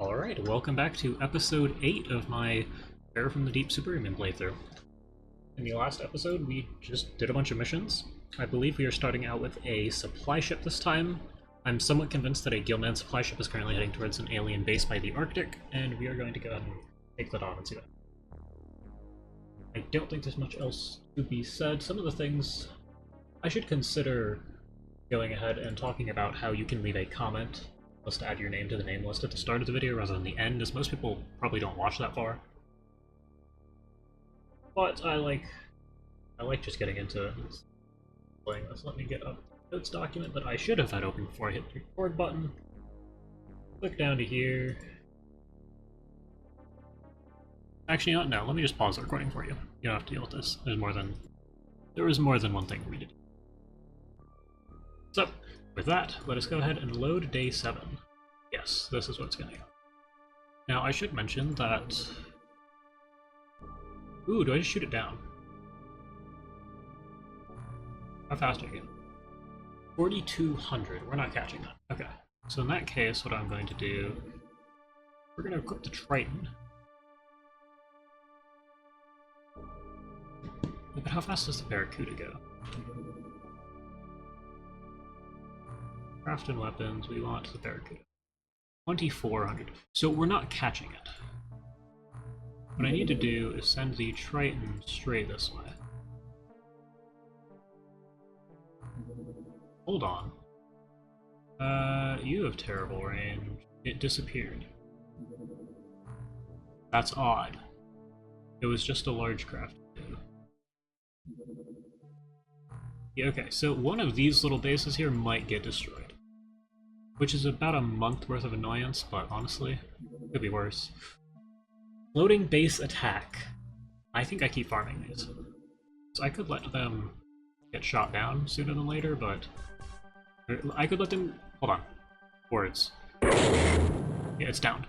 Alright, welcome back to episode 8 of my Terror from the Deep Superhuman playthrough. In the last episode, we just did a bunch of missions. I believe we are starting out with a supply ship this time. I'm somewhat convinced that a Gilman supply ship is currently heading towards an alien base by the Arctic, and we are going to go ahead and take that on and see that. I don't think there's much else to be said. Some of the things I should consider going ahead and talking about how you can leave a comment to add your name to the name list at the start of the video rather than the end, as most people probably don't watch that far. But I like just getting into playing this. Let me get up the notes document that I should have had open before I hit the record button. Click down to here. Actually, no, let me just pause the recording for you. You don't have to deal with this. There was more than one thing for me to do. So, with that, let us go ahead and load day 7. Yes, this is what's going to go. Now, I should mention that... Ooh, do I just shoot it down? How fast are you? 4,200. We're not catching that. Okay. So in that case, what I'm going to do... We're going to equip the Triton. But how fast does the Barracuda go? Craft and weapons, we want the Barracuda. 2,400. So we're not catching it. What I need to do is send the Triton straight this way. Hold on. You have terrible range. It disappeared. That's odd. It was just a large craft. Yeah, okay, so one of these little bases here might get destroyed. Which is about a month worth of annoyance, but honestly, could be worse. Loading base attack. I think I keep farming these. So I could let them get shot down sooner than later, but... I could let them... Hold on. Words. Yeah, it's down.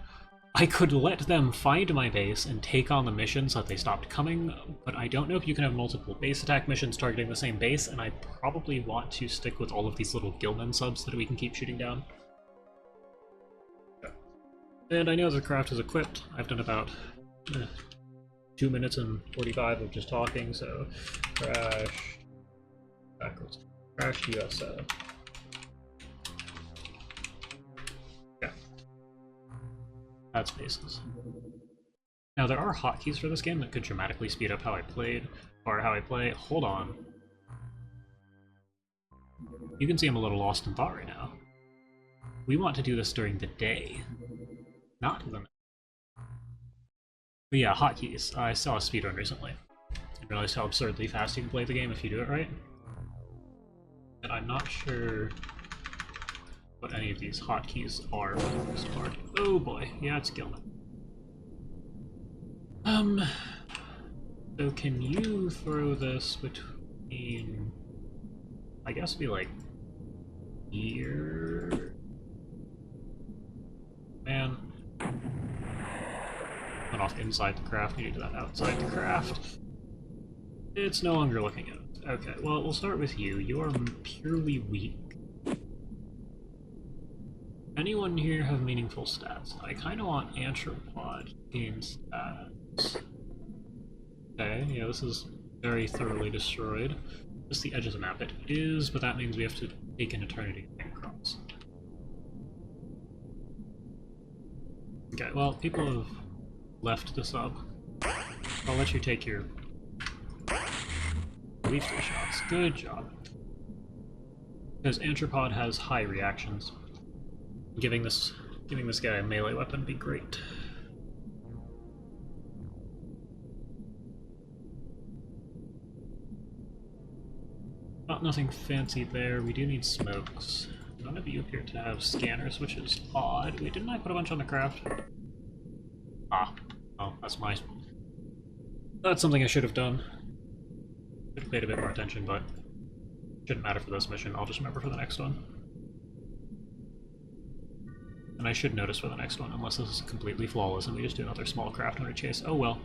I could let them find my base and take on the missions so that they stopped coming, but I don't know if you can have multiple base attack missions targeting the same base, and I probably want to stick with all of these little Gilman subs that we can keep shooting down. And I know the craft is equipped. I've done about 2 minutes and 45 of just talking, so crash, backwards, crash USO. That's bases. Now there are hotkeys for this game that could dramatically speed up how I played, or how I play. Hold on. You can see I'm a little lost in thought right now. We want to do this during the day, not the night. But yeah, hotkeys. I saw a speedrun recently. I realized how absurdly fast you can play the game if you do it right. And I'm not sure what any of these hotkeys are for the most part. Oh boy, yeah, it's Gilman. So can you throw this between... I guess be like... here... Man... Went off inside the craft, you need that outside the craft. It's no longer looking at it. Okay, well, we'll start with you. You are purely weak. Anyone here have meaningful stats? I kind of want Anthropod gain stats. Okay, yeah, this is very thoroughly destroyed. Just the edge of the map. It is, but that means we have to take an eternity to get across. Okay, well, people have left the sub. I'll let you take your lethal shots. Good job. Because Anthropod has high reactions. Giving this guy a melee weapon would be great. Nothing fancy there. We do need smokes. None of you appear to have scanners, which is odd. Wait, didn't I put a bunch on the craft? Ah. Oh, that's something I should have done. Should have paid a bit more attention, but shouldn't matter for this mission. I'll just remember for the next one. And I should notice for the next one, unless this is completely flawless and we just do another small craft under chase. Oh well.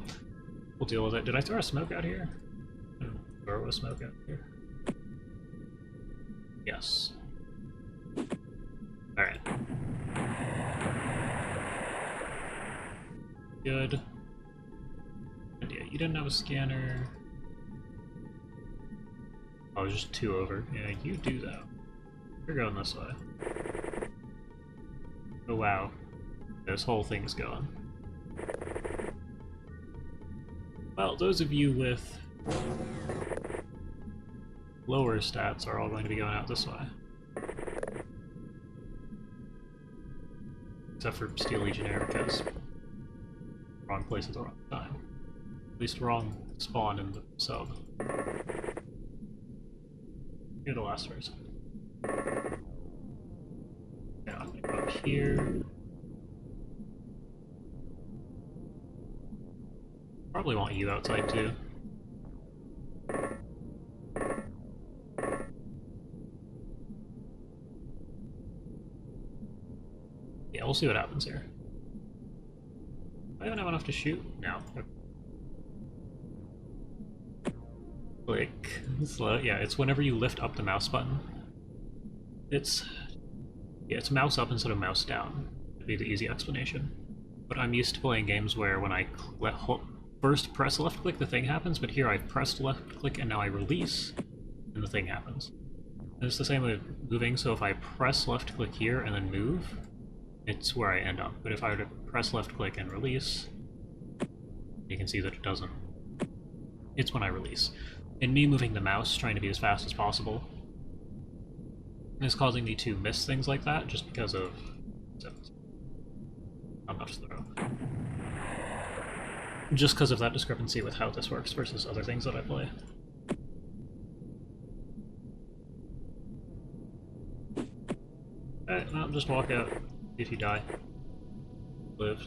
We'll deal with it. Did I throw a smoke out here? Throw a smoke out here. Yes. Alright. Good. And yeah, you didn't have a scanner. Oh, I was just 2 over. Yeah, you do that. You're going this way. Oh wow. This whole thing's going. Well, those of you with lower stats are all going to be going out this way. Except for Steel Legionnaire, because wrong place at the wrong time. At least wrong spawn in the sub. You're the last person. Yeah, I'm gonna go up here. Probably want you outside too. Yeah, we'll see what happens here. I don't have enough to shoot? No. Click. Slow. Yeah, it's whenever you lift up the mouse button. It's mouse up instead of mouse down. Would be the easy explanation. But I'm used to playing games where when I first press left click, the thing happens, but here I've pressed left click and now I release, and the thing happens. And it's the same with moving, so if I press left click here and then move, it's where I end up. But if I were to press left click and release, you can see that it doesn't. It's when I release. And me moving the mouse, trying to be as fast as possible, is causing me to miss things like that, just because of... not enough to throw. Just because of that discrepancy with how this works versus other things that I play. Alright, well, just walk out. If you die. Live.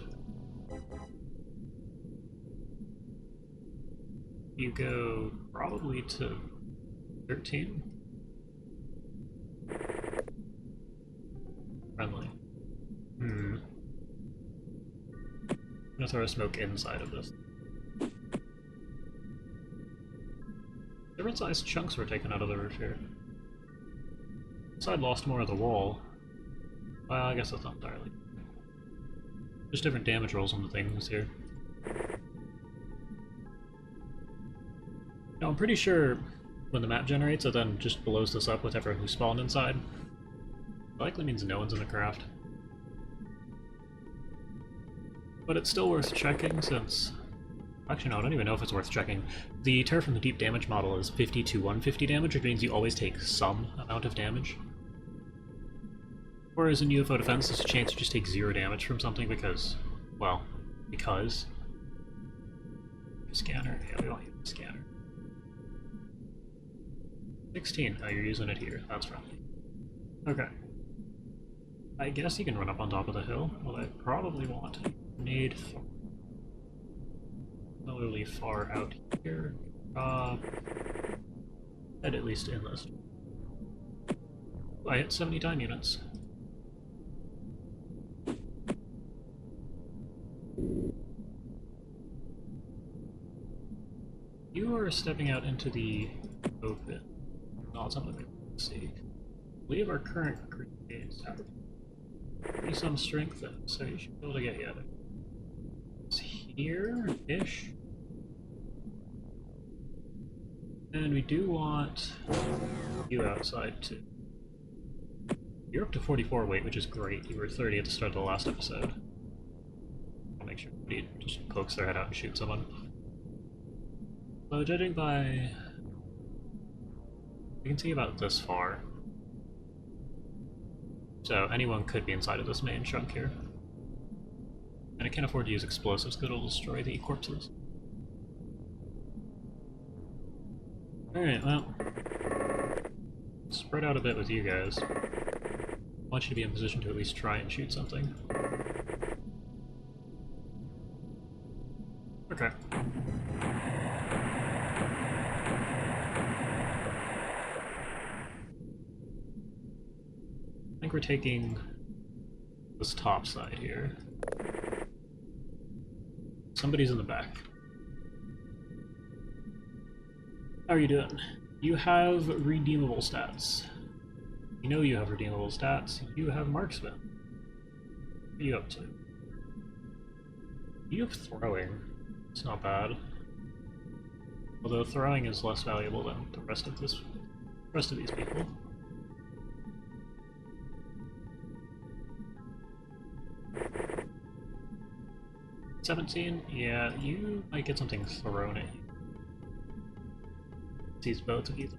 You go probably to 13. Friendly. I'm gonna throw a smoke inside of this. Different sized chunks were taken out of the roof here. Side lost more of the wall. Well, I guess that's not entirely. Just different damage rolls on the things here. Now, I'm pretty sure when the map generates, it then just blows this up with everyone who spawned inside. Likely means no one's in the craft. But it's still worth checking since... Actually, no, I don't even know if it's worth checking. The Terror from the Deep damage model is 50 to 150 damage, which means you always take some amount of damage. Whereas in UFO Defense, there's a chance you just take 0 damage from something because... well, because... Scanner. Yeah, we want you to scanner. 16. Oh, you're using it here. That's friendly. Okay. I guess you can run up on top of the hill. Well, I probably want a grenade similarly far out here. And at least in this. I hit 70 time units. You are stepping out into the open. Not something we can see. I believe our current grenades have pretty some strength then, so you should be able to get it. It's here-ish. And we do want you outside too. You're up to 44 weight, which is great. You were 30 at the start of the last episode. I'll make sure nobody just pokes their head out and shoots someone. So judging by... you can see about this far. So anyone could be inside of this main chunk here. And I can't afford to use explosives because it'll destroy the corpses. Alright, well... spread out a bit with you guys. I want you to be in position to at least try and shoot something. Okay. I think we're taking this top side here. Somebody's in the back. How are you doing? You have redeemable stats. You know you have redeemable stats. You have marksman. What are you up to? You have throwing. It's not bad. Although throwing is less valuable than the rest of these people. $17? Yeah, you might get something thrown at you. Sees both of you.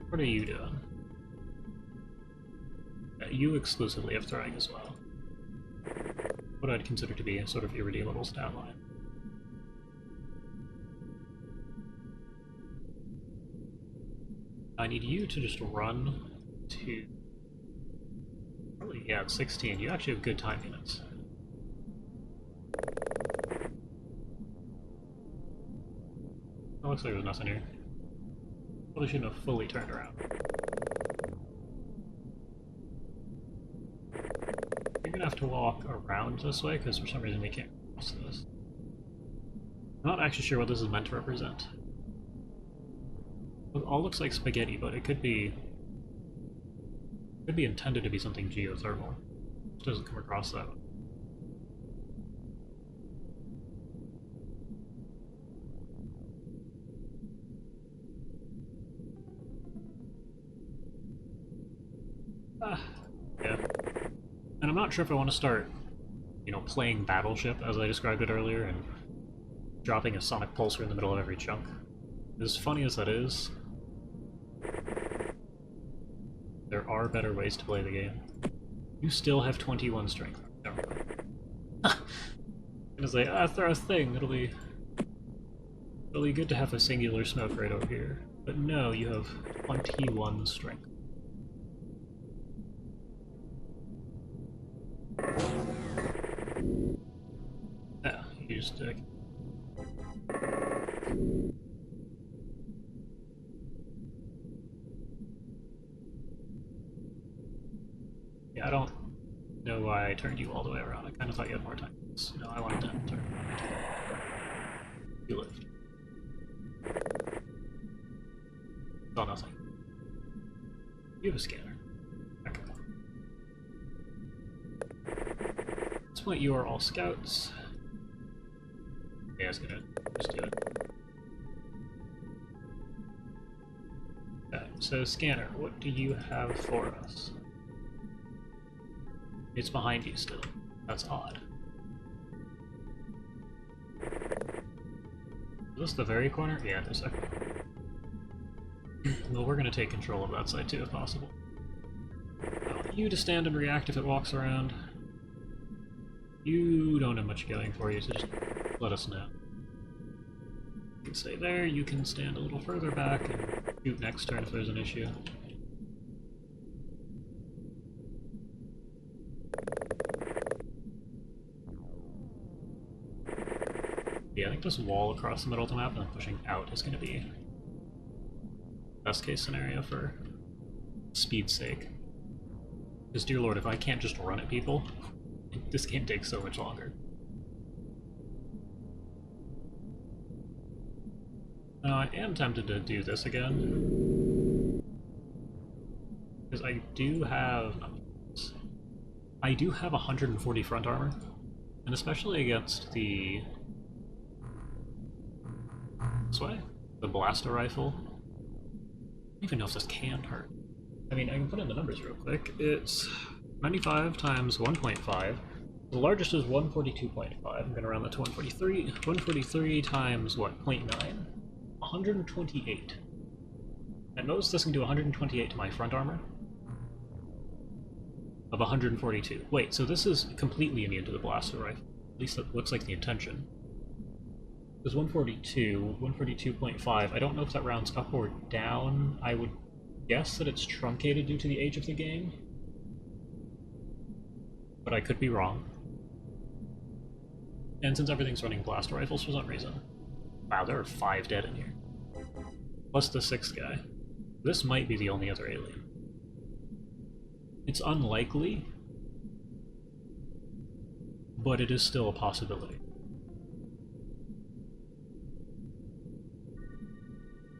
What are you doing? You exclusively have throwing as well. What I'd consider to be a sort of irredeemable stat line. I need you to just run to... Probably, yeah, it's 16. You actually have good time units. It looks like there's nothing here. Probably shouldn't have fully turned around. You're gonna have to walk around this way, because for some reason we can't cross this. I'm not actually sure what this is meant to represent. It all looks like spaghetti, but it could be intended to be something geothermal. It doesn't come across that way. Yeah. And I'm not sure if I want to start, playing Battleship, as I described it earlier, and dropping a sonic pulsar in the middle of every chunk. As funny as that is, there are better ways to play the game. You still have 21 strength. Never mind. I'm gonna say, throw a thing, it'll be good to have a singular smoke right over here. But no, you have 21 strength. Yeah, you just yeah, I don't know why I turned you all the way around. I kind of thought you had more time. No, I wanted to turn. You lived. Oh, nothing. You have a scanner. Okay. At this point, you are all scouts. Yeah, it's gonna just do it. Okay, so scanner, what do you have for us? It's behind you still. That's odd. Is this the very corner? Yeah, it is. Okay. Well, we're gonna take control of that side too, if possible. I want you to stand and react if it walks around. You don't have much going for you, so just let us know. You can stay there, you can stand a little further back and shoot next turn if there's an issue. Yeah, I think this wall across the middle of the map and pushing out is going to be best case scenario for speed's sake. Because dear lord, if I can't just run at people, this game takes so much longer. Now I am tempted to do this again. Because I do have 140 front armor, and especially against the this way, the blaster rifle. I don't even know if this can hurt. I mean, I can put in the numbers real quick. It's 95 times 1.5. The largest is 142.5. I'm going to round that to 143. 143 times what? 0.9? 128. And notice this can do 128 to my front armor of 142. Wait, so this is completely immune to the blaster rifle. At least that looks like the intention. There's 142, 142.5. I don't know if that rounds up or down. I would guess that it's truncated due to the age of the game, but I could be wrong. And since everything's running blaster rifles for some reason. Wow, there are 5 dead in here. Plus the 6th guy. This might be the only other alien. It's unlikely, but it is still a possibility.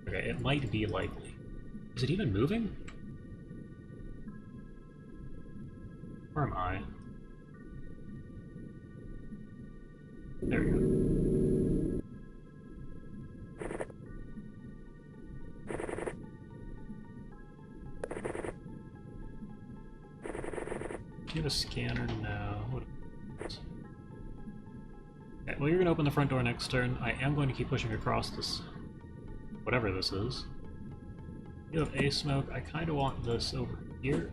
Okay, it might be likely. Is it even moving? Where am I? There we go. Do you have a scanner? No. What? Okay, well, you're going to open the front door next turn. I am going to keep pushing across this, whatever this is. You have a smoke. I kind of want this over here,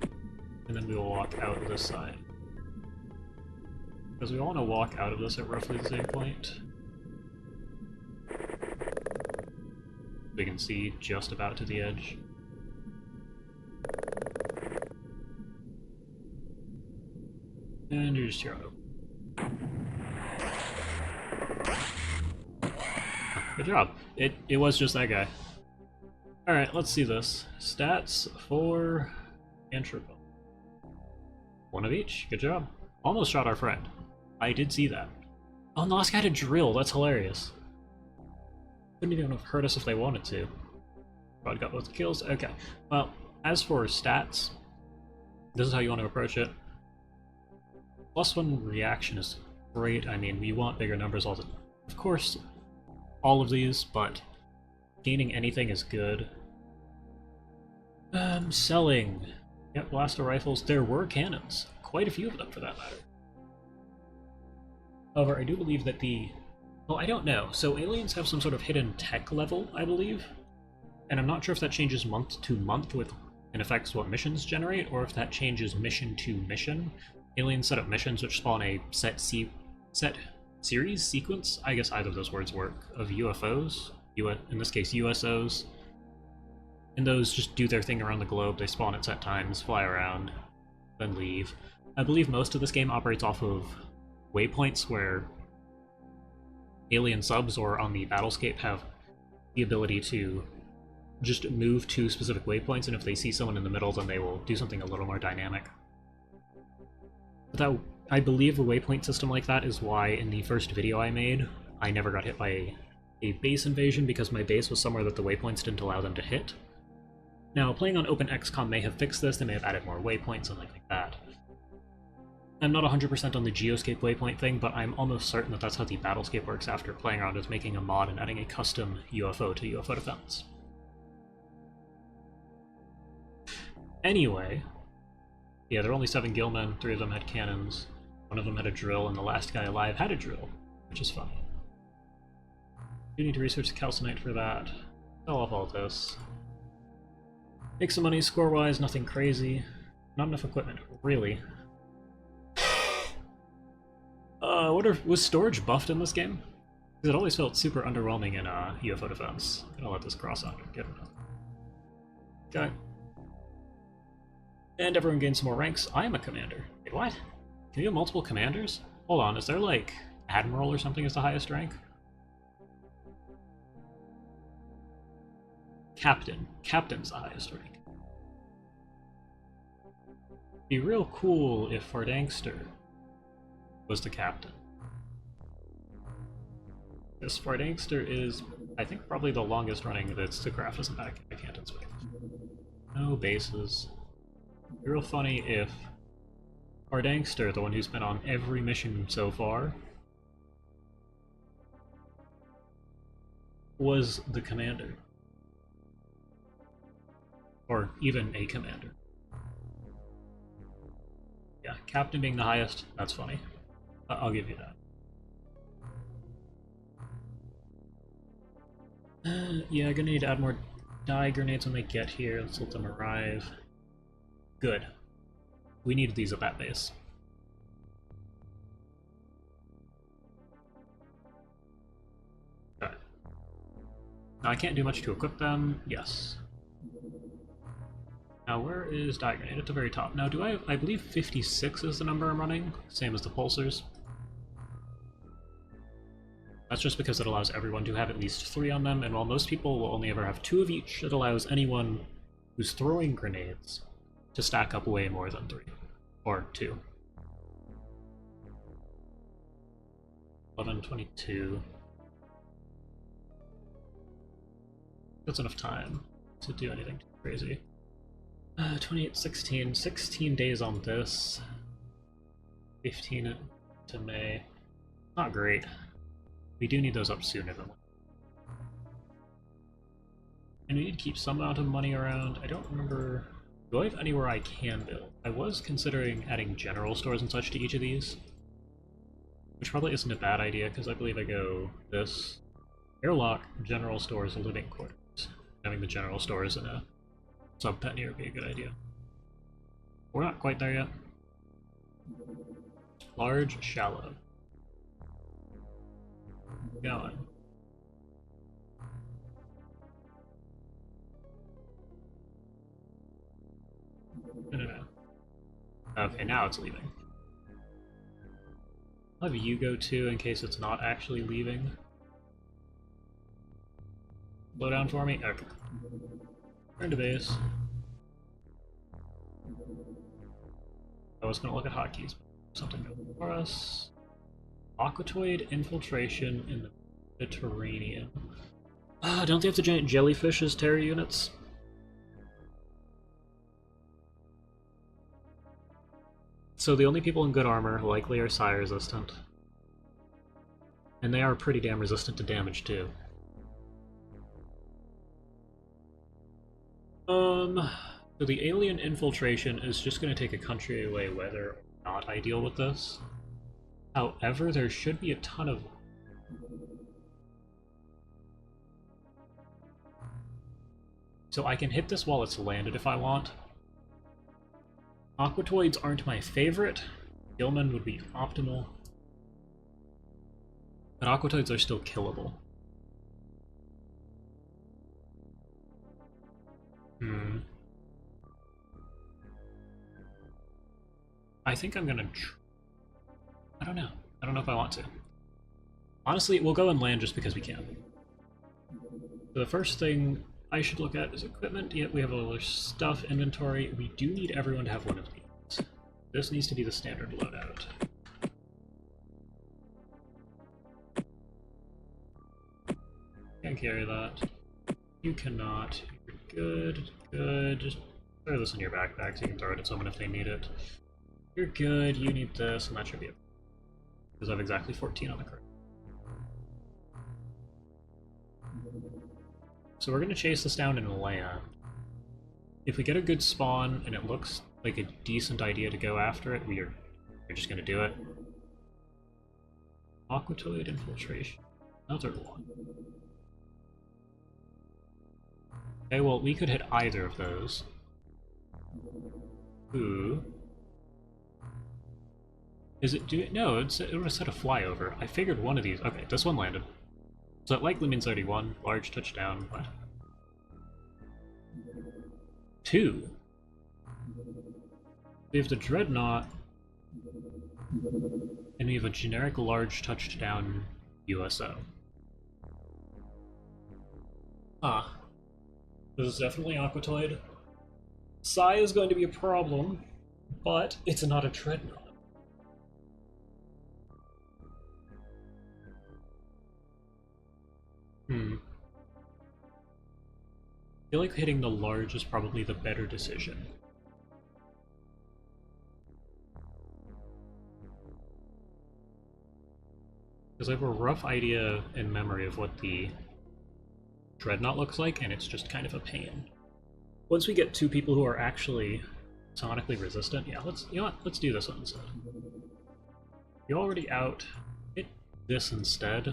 and then we will walk out of this side. Because we want to walk out of this at roughly the same point. We can see just about to the edge. And you're just here. Good job. It was just that guy. Alright, let's see this. Stats for Anthropo. One of each. Good job. Almost shot our friend. I did see that. Oh, and the last guy had a drill. That's hilarious. Couldn't even have hurt us if they wanted to. Probably got both kills. Okay. Well, as for stats, this is how you want to approach it. +1 reaction is great. I mean, we want bigger numbers all the time. Of course, all of these, but gaining anything is good. Selling. Yep, blaster rifles. There were cannons. Quite a few of them, for that matter. However, I do believe that well, I don't know. So aliens have some sort of hidden tech level, I believe. And I'm not sure if that changes month to month and affects what missions generate, or if that changes mission to mission. Aliens set up missions which spawn a set series sequence, I guess either of those words work, of UFOs, in this case USOs. And those just do their thing around the globe. They spawn at set times, fly around, then leave. I believe most of this game operates off of waypoints where alien subs or on the battlescape have the ability to just move to specific waypoints, and if they see someone in the middle, then they will do something a little more dynamic. But I believe a waypoint system like that is why in the first video I made, I never got hit by a base invasion, because my base was somewhere that the waypoints didn't allow them to hit. Now, playing on OpenXCOM may have fixed this, they may have added more waypoints, something like that. I'm not 100% on the Geoscape waypoint thing, but I'm almost certain that that's how the Battlescape works after playing around with making a mod and adding a custom UFO to UFO defense. Anyway, yeah, there were only 7 gillmen, 3 of them had cannons, 1 of them had a drill, and the last guy alive had a drill, which is funny. You need to research the calcinite for that. Sell off all this. Make some money score-wise, nothing crazy. Not enough equipment, really. Was storage buffed in this game? Because it always felt super underwhelming in UFO defense. I'm gonna let this cross out and get it. Okay. And everyone gains some more ranks. I am a commander. Wait, what? Can you have multiple commanders? Hold on, is there like Admiral or something as the highest rank? Captain. Captain's the highest rank. Be real cool if Fardangster was the captain. This Fardangster is, I think, probably the longest running that's to craft as a Backhand space. No bases. It'd be real funny if Fardangster, the one who's been on every mission so far, was the commander. Or even a commander. Yeah, captain being the highest, that's funny. I'll give you that. Yeah, gonna need to add more dye grenades when they get here. Let's let them arrive. Good. We needed these at that base. Okay. Now I can't do much to equip them. Yes. Now where is dye grenade? At the very top. Now do I believe 56 is the number I'm running, same as the pulsars. That's just because it allows everyone to have at least 3 on them, and while most people will only ever have 2 of each, it allows anyone who's throwing grenades to stack up way more than 3. Or 2. 11:22. That's enough time to do anything too crazy. 28:16. 16 days on this. 15 to May. Not great. We do need those up sooner than later. And we need to keep some amount of money around. I don't remember... Do I have anywhere I can build? I was considering adding general stores and such to each of these. Which probably isn't a bad idea, because I believe I go this... Airlock, general stores, living quarters. Having the general stores in a sub-pen here would be a good idea. We're not quite there yet. Large, shallow. Going. No. Okay, now it's leaving. I'll have you go too in case it's not actually leaving. Slow down for me? Okay. Turn to base. I was gonna look at hotkeys, but something for us. Aquatoid infiltration in the Mediterranean. Don't they have the giant jellyfish as terror units? So the only people in good armor likely are psi resistant. And they are pretty damn resistant to damage too. So the alien infiltration is just going to take a country away whether or not I deal with this. However, there should be a ton of... So I can hit this while it's landed if I want. Aquatoids aren't my favorite. Gilman would be optimal. But Aquatoids are still killable. I think I'm gonna... I don't know. I don't know if I want to. Honestly, we'll go and land just because we can. So the first thing I should look at is equipment. Yep, we have all our stuff, inventory. We do need everyone to have one of these. This needs to be the standard loadout. Can't carry that. You cannot. You're good. Good. Just throw this in your backpack so you can throw it at someone if they need it. You're good. You need this, and that should be it. Because I have exactly 14 on the card. So we're going to chase this down and land. If we get a good spawn and it looks like a decent idea to go after it, we're just going to do it. Aquatoid infiltration. Another one. Okay, well, we could hit either of those. Ooh. Is it doing... No, it would have said a flyover. I figured one of these... Okay, this one landed. So that likely means 31. Large touchdown. What? 2. We have the Dreadnought. And we have a generic large touchdown USO. Ah. This is definitely Aquatoid. Psi is going to be a problem, but it's not a Dreadnought. I feel like hitting the large is probably the better decision. Because I have a rough idea in memory of what the Dreadnought looks like, and it's just kind of a pain. Once we get 2 people who are actually sonically resistant, yeah, you know what, let's do this one instead. You're already out. Hit this instead.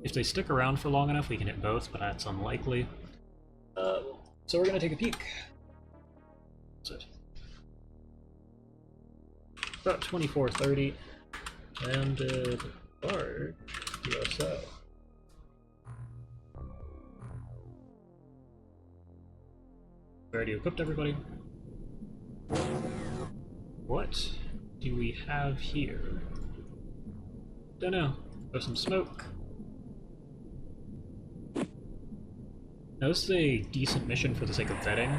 If they stick around for long enough, we can hit both, but that's unlikely. So we're gonna take a peek. That's it. About 2430. Landed large USO. Already equipped everybody. What do we have here? Don't know. There's some smoke. Now this is a decent mission for the sake of vetting.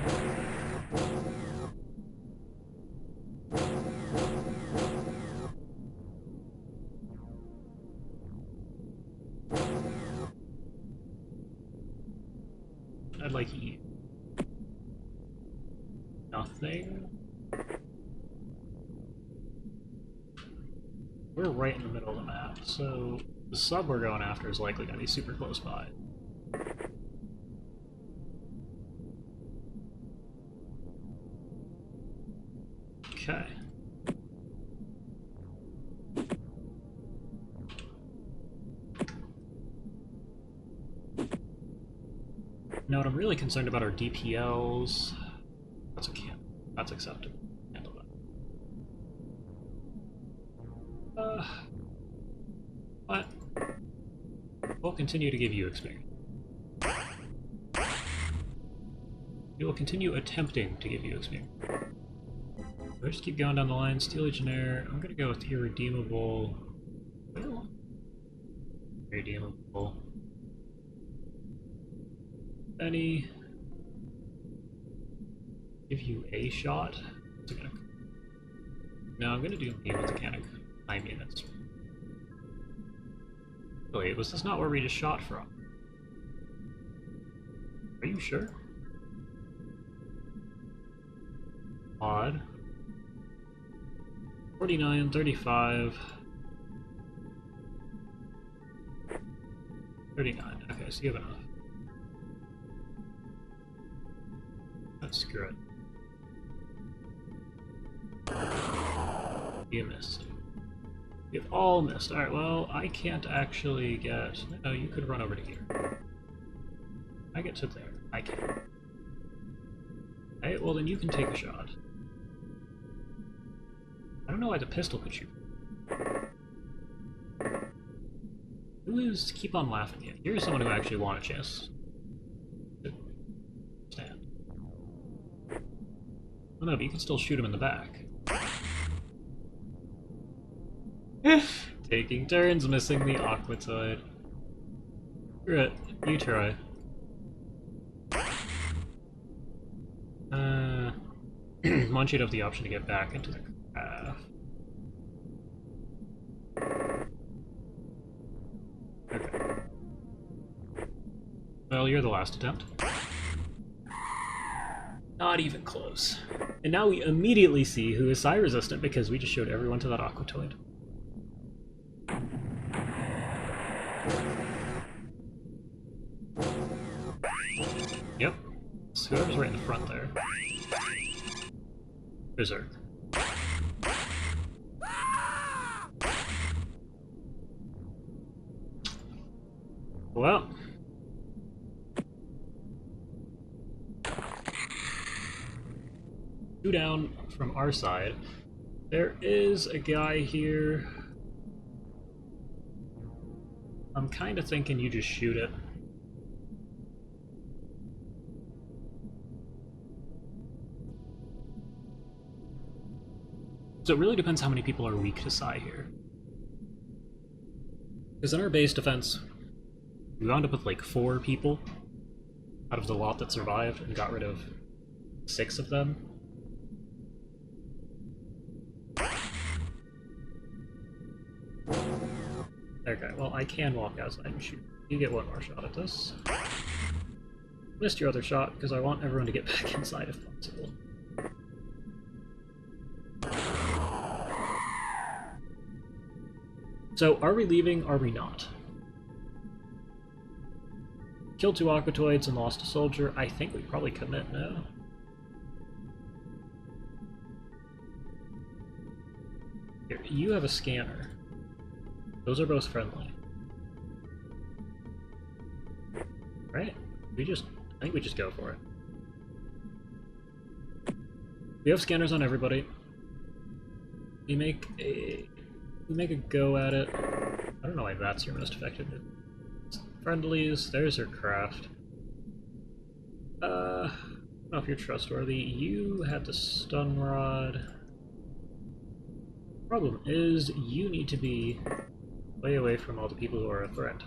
I'd like to eat. Nothing. we're right in the middle of the map, so the sub we're going after is likely going to be super close by. Okay. Now what I'm really concerned about are DPLs. That's a camp. That's acceptable. Handle that. But we'll continue to give you experience. We will continue attempting to give you experience. We'll just keep going down the line. Steel Legionnaire. I'm gonna go with Irredeemable. Well, Irredeemable. Any. Give you a shot. No, I'm gonna do me with the cannon. 9 minutes. Wait, was this not where we just shot from? Are you sure? Odd. 49, 35. 39. Okay, so you have enough. Let's screw it. You missed. You've all missed. Alright, well, I can't actually get... No, you could run over to here. I get to there. I can't. Alright, well then you can take a shot. I don't know why the pistol could shoot. Who is keep on laughing at? Here's someone who actually won a chance to stand. Oh no, but you can still shoot him in the back. Taking turns missing the Aquatoid. Screw it, you try. Want you to have the option to get back into the craft. Okay. Well, you're the last attempt. Not even close. And now we immediately see who is psi resistant because we just showed everyone to that Aquatoid. Yep. So whoever's right in the front there. Berserk. Well. Two down from our side. There is a guy here. I'm kind of thinking you just shoot it. So it really depends how many people are weak to psi here. Because in our base defense, we wound up with like 4 people out of the lot that survived and got rid of 6 of them. Okay, well I can walk outside and shoot. You get one more shot at this. Missed your other shot because I want everyone to get back inside if possible. So, are we leaving, are we not? Killed 2 Aquatoids and lost a soldier. I think we probably commit now. Here, you have a scanner. Those are both friendly. Right? I think we just go for it. We have scanners on everybody. We make a go at it. I don't know why that's your most effective. Friendlies, there's your craft. I don't know if you're trustworthy. You had the stun rod. Problem is, you need to be way away from all the people who are a threat.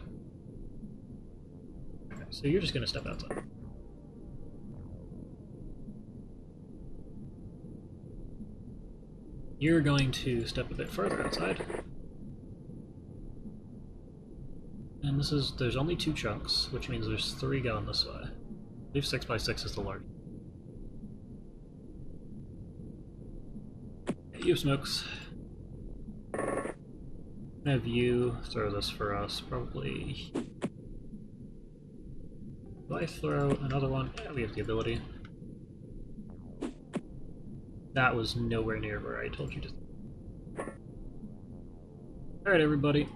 Okay, so you're just gonna step outside. You're going to step a bit further outside. And there's only 2 chunks, which means there's 3 going this way. I believe 6x6 is the largest. You have smokes. Have you throw this for us, probably. Do I throw another one? Yeah, we have the ability. That was nowhere near where I told you to. Alright, everybody.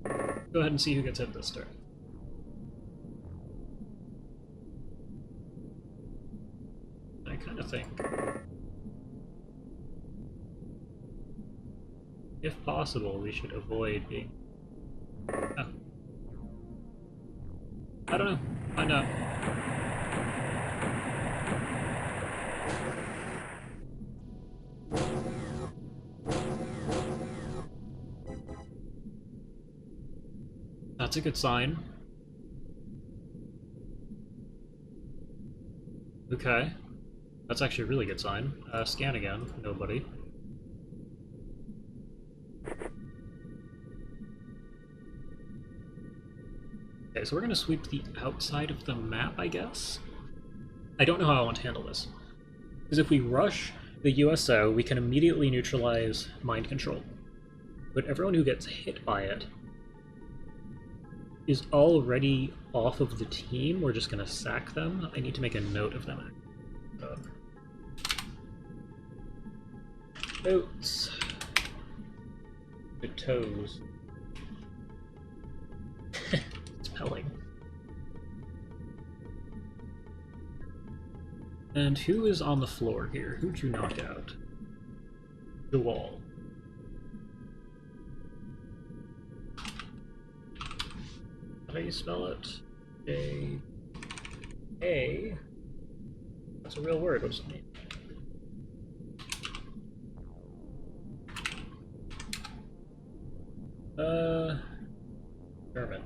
Go ahead and see who gets hit this turn. I kind of think, if possible, we should avoid being... Oh. I don't know. Find out. That's a good sign. Okay. That's actually a really good sign. Scan again. Nobody. Okay, so we're gonna sweep the outside of the map, I guess? I don't know how I want to handle this. Because if we rush the USO, we can immediately neutralize mind control. But everyone who gets hit by it is already off of the team. We're just gonna sack them. I need to make a note of them. Notes. The toes. Spelling. And who is on the floor here? Who'd you knock out? The wall. How do you spell it? A. That's a real word. What does it mean? German.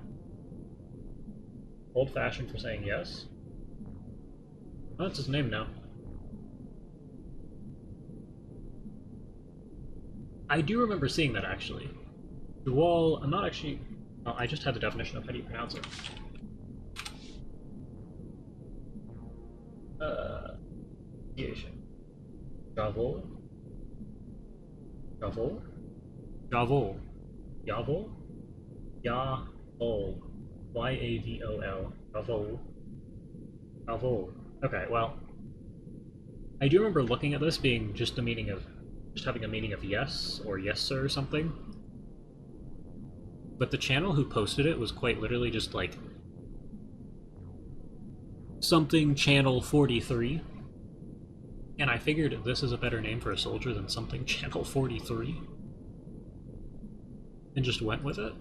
Old-fashioned for saying yes. Oh, that's his name now. I do remember seeing that, actually. The wall, I'm not actually... Oh, I just had the definition of how do you pronounce it. Javel. Javel. Javel. Javel. Yavol. Y-A-V-O-L. Javel. Javel. Okay, well, I do remember looking at this being just the meaning of, just having a meaning of yes, or yes sir or something. But the channel who posted it was quite literally just like, something channel 43. And I figured this is a better name for a soldier than something channel 43. And just went with it.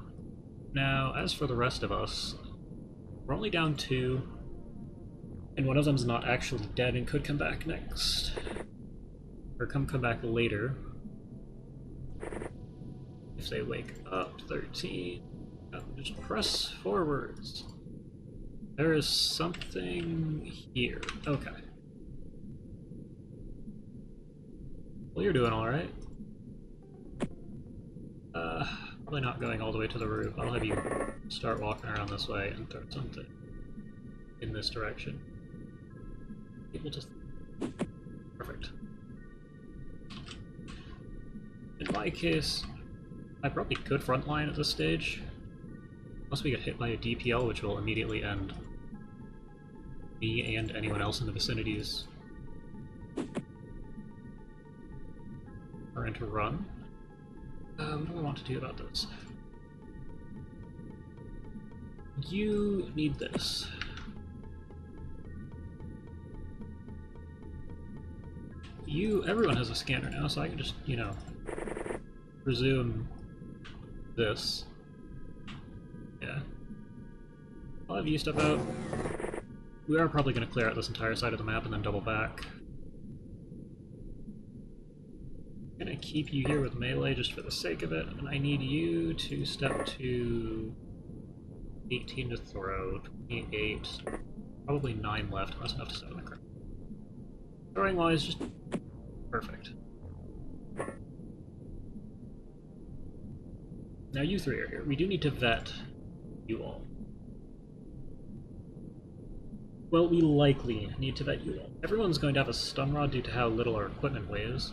Now, as for the rest of us, we're only down 2. And one of them's not actually dead and could come back next. Or come back later. If they wake up. 13. Just press forwards. There is something here. Okay. Well, you're doing alright. Probably not going all the way to the roof. I'll have you start walking around this way and throw something in this direction. People just... Perfect. In my case, I probably could frontline at this stage. Unless we get hit by a DPL, which will immediately end me and anyone else in the vicinities. We're going to run. What do I want to do about this? You need this. Everyone has a scanner now, so I can just, you know, resume this. Yeah. I'll have you step out. We are probably going to clear out this entire side of the map and then double back. I'm going to keep you here with melee just for the sake of it, and I need you to step to 18 to throw, 28, probably 9 left, unless enough to 7 the crowd. Throwing wise, just perfect. Now you 3 are here. We do need to vet you all. Well, we likely need to vet you all. Everyone's going to have a stun rod due to how little our equipment weighs.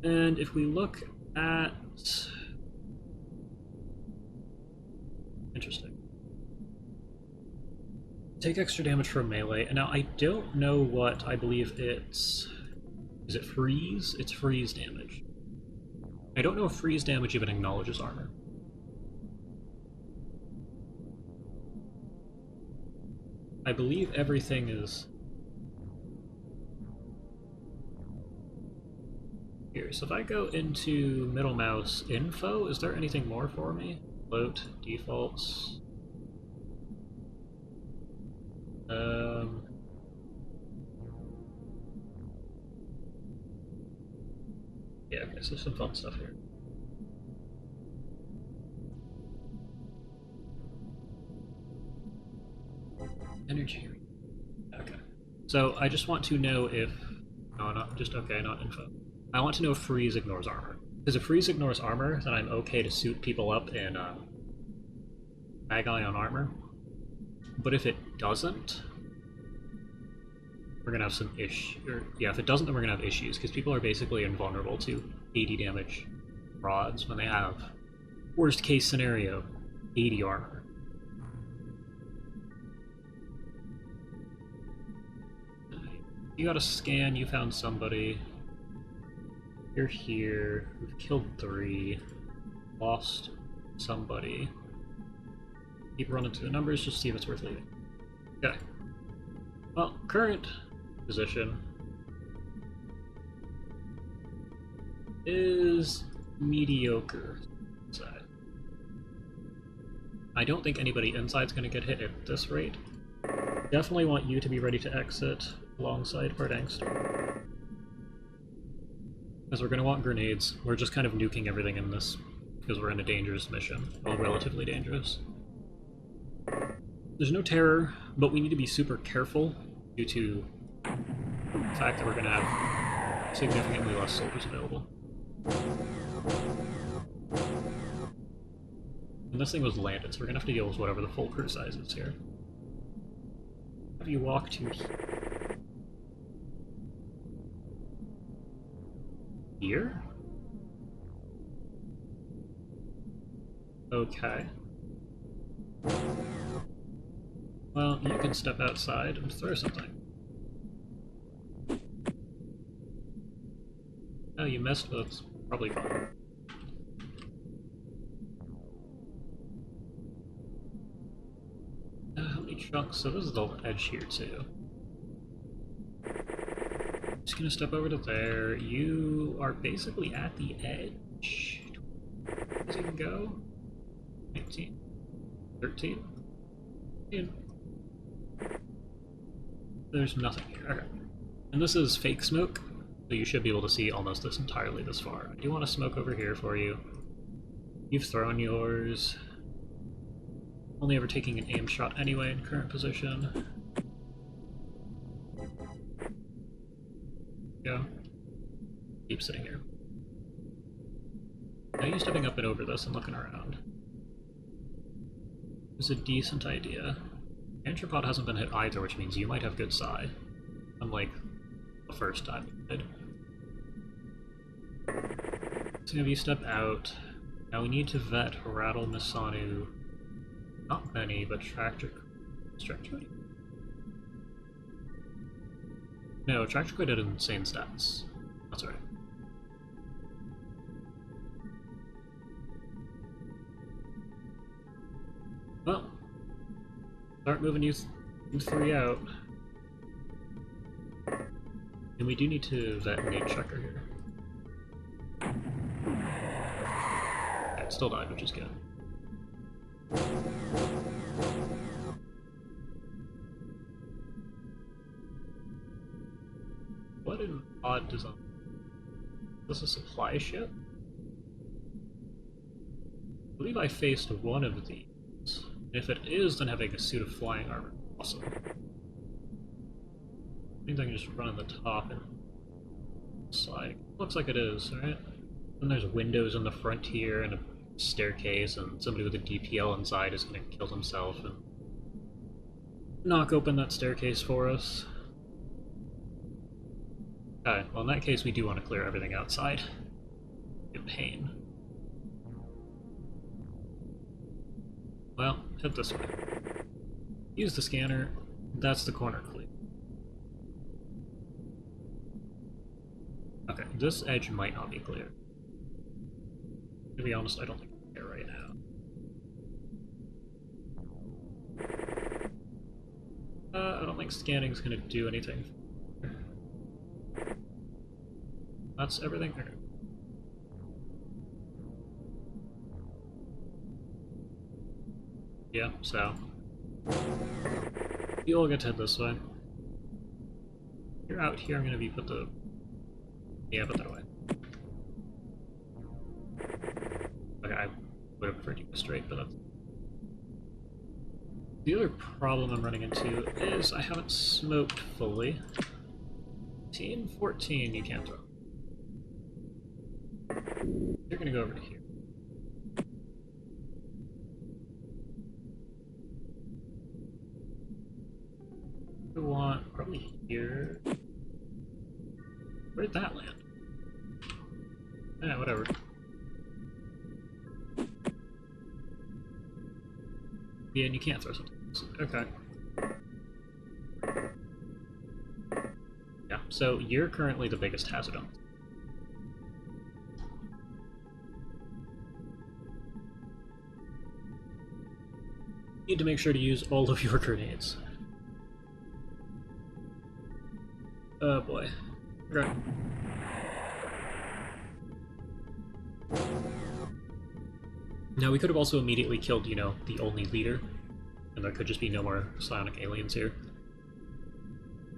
And if we look at Interesting. Take extra damage from melee, and now I don't know what I believe it's... Is it freeze? It's freeze damage. I don't know if freeze damage even acknowledges armor. I believe everything is... Here, so if I go into middle mouse info, is there anything more for me? Float, defaults... Yeah, okay, so there's some fun stuff here. Energy. Okay. So I just want to know if... No, not just... Okay, not info. I want to know if freeze ignores armor. Because if freeze ignores armor, then I'm okay to suit people up in Ag-Eye on armor. But if it doesn't, we're gonna have some yeah, if it doesn't, then we're gonna have issues, because people are basically invulnerable to 80 damage rods when they have, worst case scenario, 80 armor. You got a scan, you found somebody. You're here, we've killed 3, lost somebody. Keep running through the numbers, just see if it's worth leaving. Okay. Well, current position is mediocre inside. I don't think anybody inside's going to get hit at this rate. Definitely want you to be ready to exit alongside Verdangster. Because we're going to want grenades. We're just kind of nuking everything in this because we're in a dangerous mission. Well, relatively dangerous. There's no terror, but we need to be super careful due to the fact that we're going to have significantly less soldiers available. And this thing was landed, so we're going to have to deal with whatever the full crew size is here. How do you walk to here? Okay. Well, you can step outside and throw something. Oh, you missed, but it's probably fine. How many chunks? So this is the edge here, too. Just gonna step over to there. You are basically at the edge. As you can go. 19. 13. 15. There's nothing here. Okay. And this is fake smoke, so you should be able to see almost this entirely this far. I do want to smoke over here for you. You've thrown yours. Only ever taking an aim shot anyway in current position. Go. Keep sitting here. Now you stepping up and over this and looking around. It's a decent idea. Anthropod hasn't been hit either, which means you might have good psi. Unlike the first time you did. So if you step out, now we need to vet Rattle, Misanu, not many, but Tractor... No, Tractor had insane stats. That's right. Well, start moving you 3 out. And we do need to vet Nate Checker here. Okay, it still died, which is good. What an odd design. Is this a supply ship? I believe I faced one of these. If it is, then having a suit of flying armor is awesome. Means I can just run on the top and slide. Looks like it is, right? And there's windows in the front here and a staircase, and somebody with a DPL inside is going to kill himself and knock open that staircase for us. Okay, well in that case we do want to clear everything outside. In pain. Well, head this way. Use the scanner. That's the corner clear. Okay, this edge might not be clear. To be honest, I don't think I care right now. I don't think scanning's gonna do anything. That's everything? Okay. Yeah, so you all get to head this way. You're out here, I'm gonna be put the... Yeah, put that away. Okay, I would have preferred you go straight, but that's... The other problem I'm running into is I haven't smoked fully. 14, you can't throw. You're gonna go over to here. I want probably here. Where'd that land? Yeah, whatever. Yeah, and you can't throw something. Okay. Yeah, so you're currently the biggest hazard on this. You need to make sure to use all of your grenades. Oh boy. Okay. Now we could have also immediately killed, you know, the only leader, and there could just be no more psionic aliens here.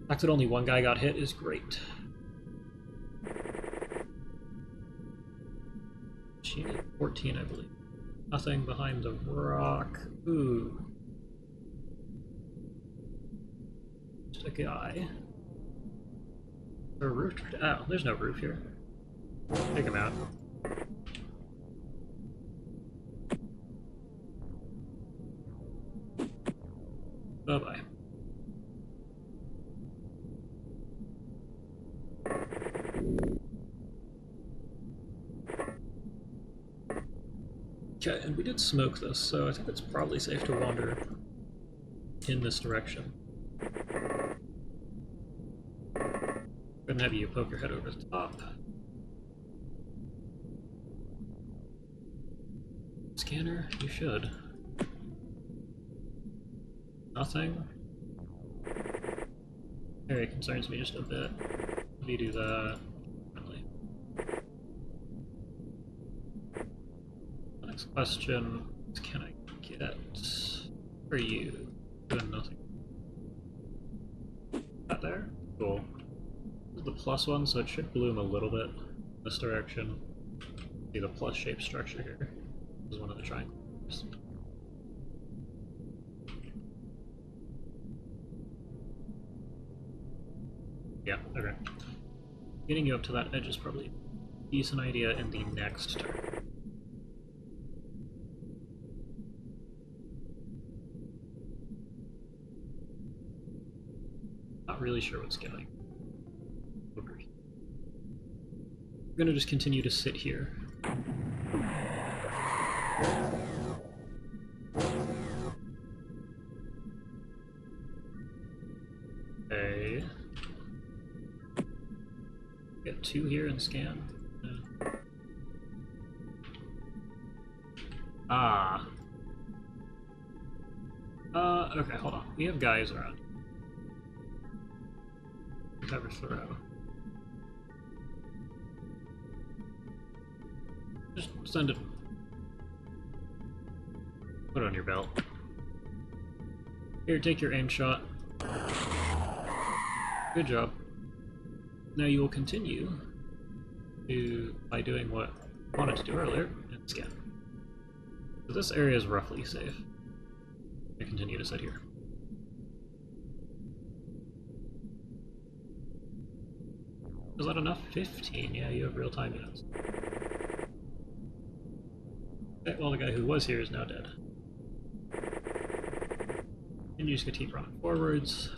The fact that only one guy got hit is great. She needed 14, I believe. Nothing behind the rock. Ooh. Just a guy. Is there a roof? Oh, there's no roof here. Take him out. Bye-bye. Okay, and we did smoke this, so I think it's probably safe to wander in this direction. I'm gonna have you poke your head over the top. Scanner? You should. Nothing? Area concerns me just a bit. If you do that... Friendly. Next question, what can I get for you? Doing nothing. That there? Cool. This is the plus one, so it should bloom a little bit in this direction. See the plus shaped structure here. This is one of the triangles. Yeah, okay. Getting you up to that edge is probably a decent idea in the next turn. Not really sure what's going. We're gonna just continue to sit here. Okay. Get 2 here and scan. Yeah. Ah. Okay, hold on. We have guys around. Cover throw. Just send it. Put it on your belt. Here, take your aim shot. Good job. Now you will continue by doing what I wanted to do earlier and scan. So this area is roughly safe. I continue to sit here. Is that enough? 15? Yeah, you have real-time units. Okay, well, the guy who was here is now dead. And you just get to keep running forwards.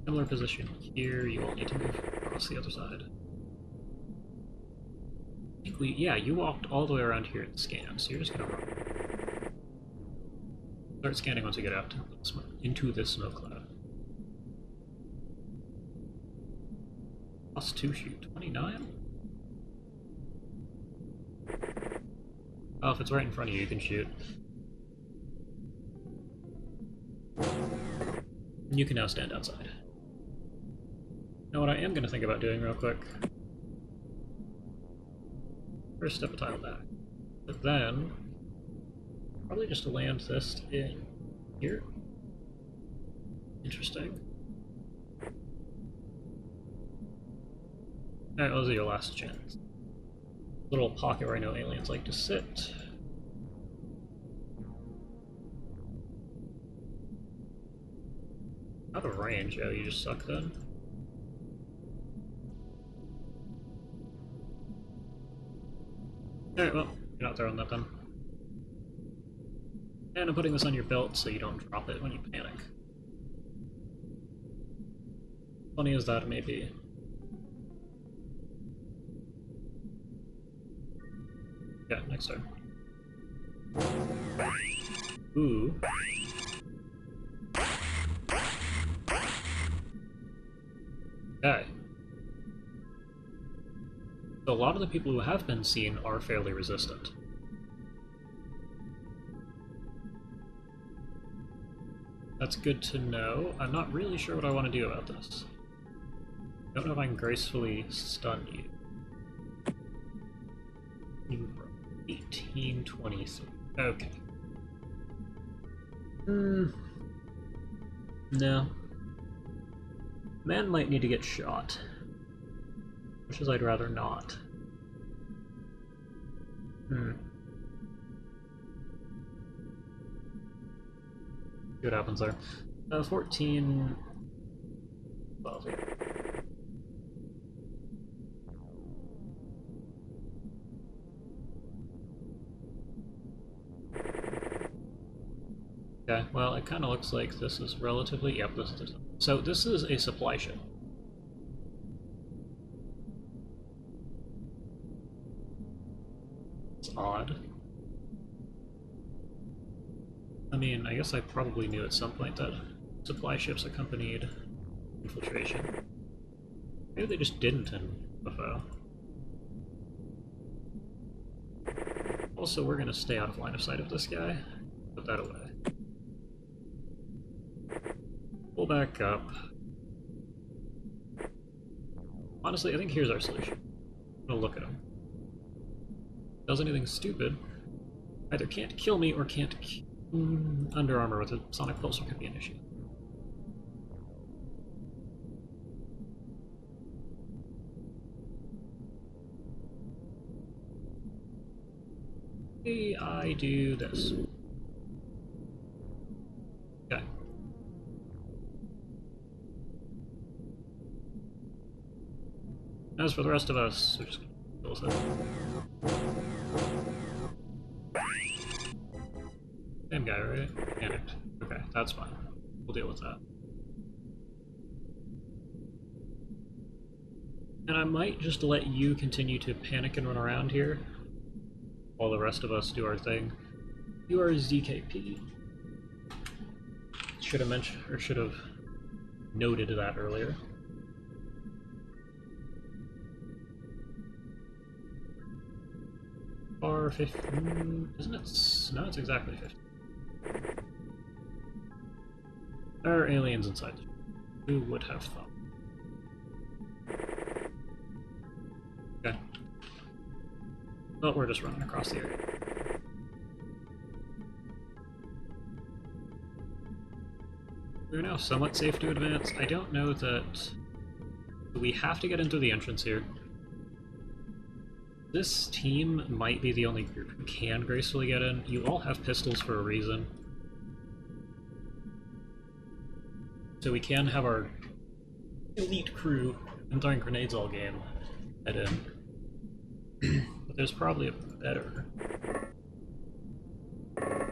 Similar position here, you all need to move across the other side. I think yeah, you walked all the way around here and scanned, so you're just gonna run. Start scanning once we get out into the snow cloud. +2 shoot, 29? Oh, if it's right in front of you, you can shoot. You can now stand outside. Now what I am going to think about doing real quick. First, step a tile back. But then, probably just land this in here. Interesting. Alright, those are your last chance. Little pocket where I know aliens like to sit. Out of range, oh, you just suck then? Alright, well, you're not throwing that then. And I'm putting this on your belt so you don't drop it when you panic. Funny as that may be. Yeah, next turn. Ooh. Okay. So a lot of the people who have been seen are fairly resistant. That's good to know. I'm not really sure what I want to do about this. I don't know if I can gracefully stun you. 1823. Okay. No. Man might need to get shot. Which is I'd rather not. See what happens there. 14... 12. Okay, well, it kind of looks like this is relatively... Yep, this is it. So this is a supply ship. It's odd. I mean, I guess I probably knew at some point that supply ships accompanied infiltration. Maybe they just didn't in UFO. Also, we're gonna stay out of line of sight of this guy. Put that away. Pull back up. Honestly, I think here's our solution. I'm gonna look at him. Does anything stupid. Either can't kill me or can't Under Armor with a sonic pulsar could be an issue. Maybe I do this. Okay. As for the rest of us, we're just gonna kill this. Same guy, right? Panicked. Okay, that's fine. We'll deal with that. And I might just let you continue to panic and run around here, while the rest of us do our thing. You are ZKP. Should have mentioned, or should have noted that earlier. Or 15, isn't it? No, it's exactly 15. There are aliens inside. Who would have thought? Okay. But we're just running across the area. We're now somewhat safe to advance. I don't know that... We have to get into the entrance here. This team might be the only group who can gracefully get in. You all have pistols for a reason. So we can have our elite crew and throwing grenades all game head in. But there's probably a better...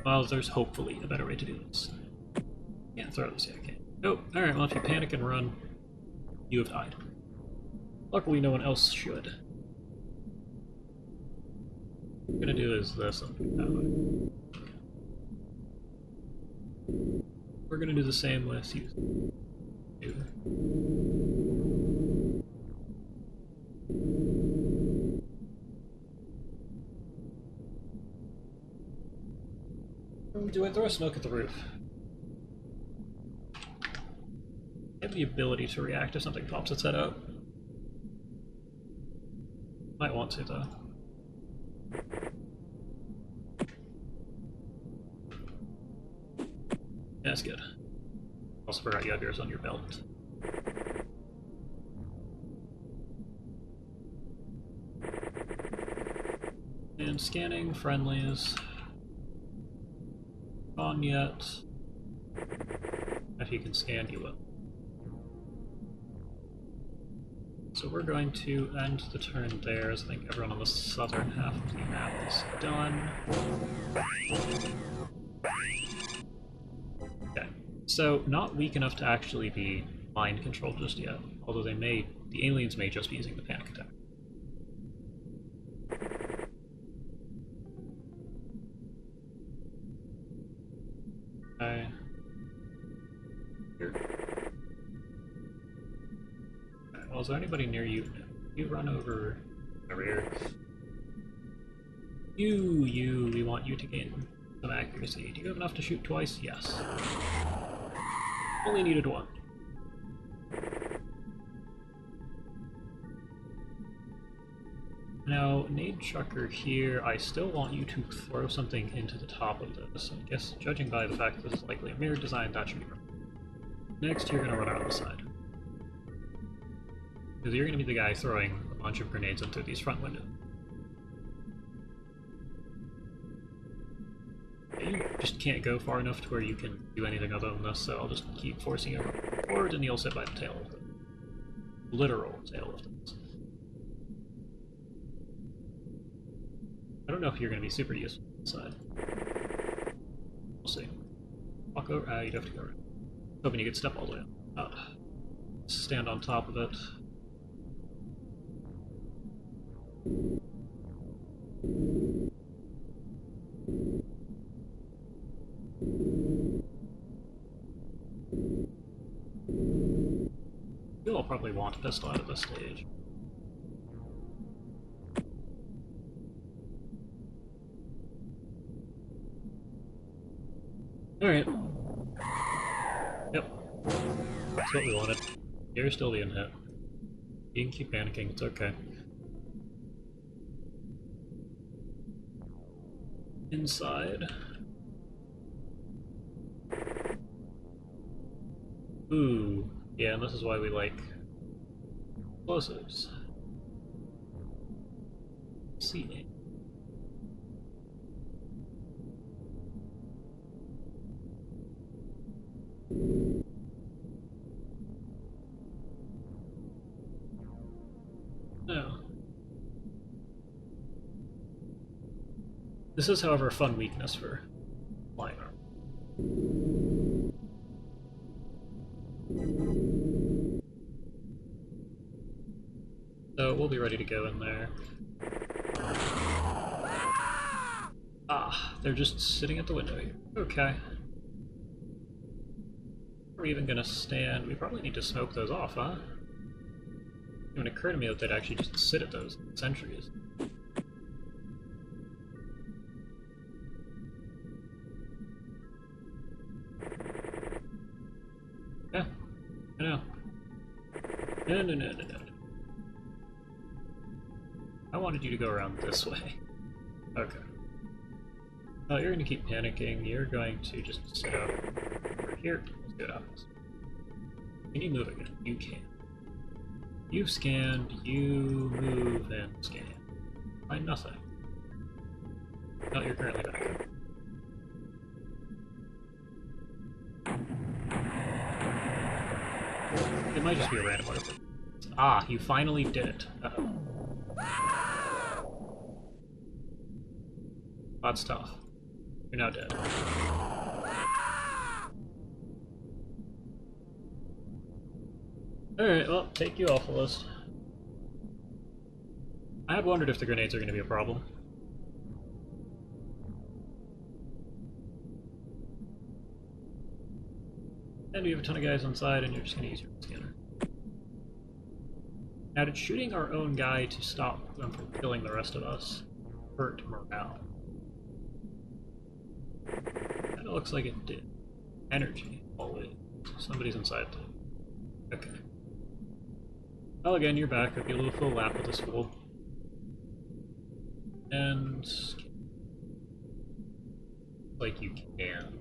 Well, there's hopefully a better way to do this. Can't throw this yet, I can't. Oh, alright, well if you panic and run, you have died. Luckily no one else should. What I'm gonna do is this and that way. We're gonna do the same with you. Do I throw a smoke at the roof? I have the ability to react if something pops its head out. Might want to, though. That's good. Also forgot you have yours on your belt. And scanning friendlies. On yet. If you can scan, you will. So we're going to end the turn there, as I think everyone on the southern half of the map is done. Okay, so not weak enough to actually be mind controlled just yet, although the aliens may just be using the panic attack. Okay. Here. Well, is there anybody near you? You run over here. We want you to gain some accuracy. Do you have enough to shoot twice? Yes. Only needed one. Now, Nade Chucker here, I still want you to throw something into the top of this. I guess, judging by the fact that this is likely a mirror design, that should be right. Next, you're going to run around the side. Because you're going to be the guy throwing a bunch of grenades into these front windows. You just can't go far enough to where you can do anything other than this, so I'll just keep forcing you forward and you'll sit by the tail of it. Literal tail of this. I don't know if you're going to be super useful inside. We'll see. Walk over. You'd have to go around. Hoping you could step all the way up. Stand on top of it. You'll probably want a pistol out of this stage. Alright. Yep. That's what we wanted. You're still being hit. You can keep panicking, it's okay. Inside. Ooh. Yeah, and this is why we like explosives. See. No. This is, however, a fun weakness for flying armor. So we'll be ready to go in there. Ah, they're just sitting at the window here. Okay. We're even gonna stand. We probably need to smoke those off, huh? It would occur to me that they'd actually just sit at those sentries. Yeah, I know. No. I wanted you to go around this way. Okay. Oh, you're gonna keep panicking. You're going to just sit up over here. Let's do it opposite. Can you move again? You can. You've scanned, you move and scan. Find nothing. No, you're currently back. It might just be a random order. Ah, you finally did it. Uh-oh. That's tough. You're now dead. Alright, well, take you off the list. I had wondered if the grenades are going to be a problem. And we have a ton of guys inside, and you're just going to use your scanner. Now, did shooting our own guy to stop them from killing the rest of us hurt morale? Kind of looks like it did. Energy, always. Somebody's inside too. Okay. Well, again, you're back. I'll be a little full lap with this fool. And... like you can.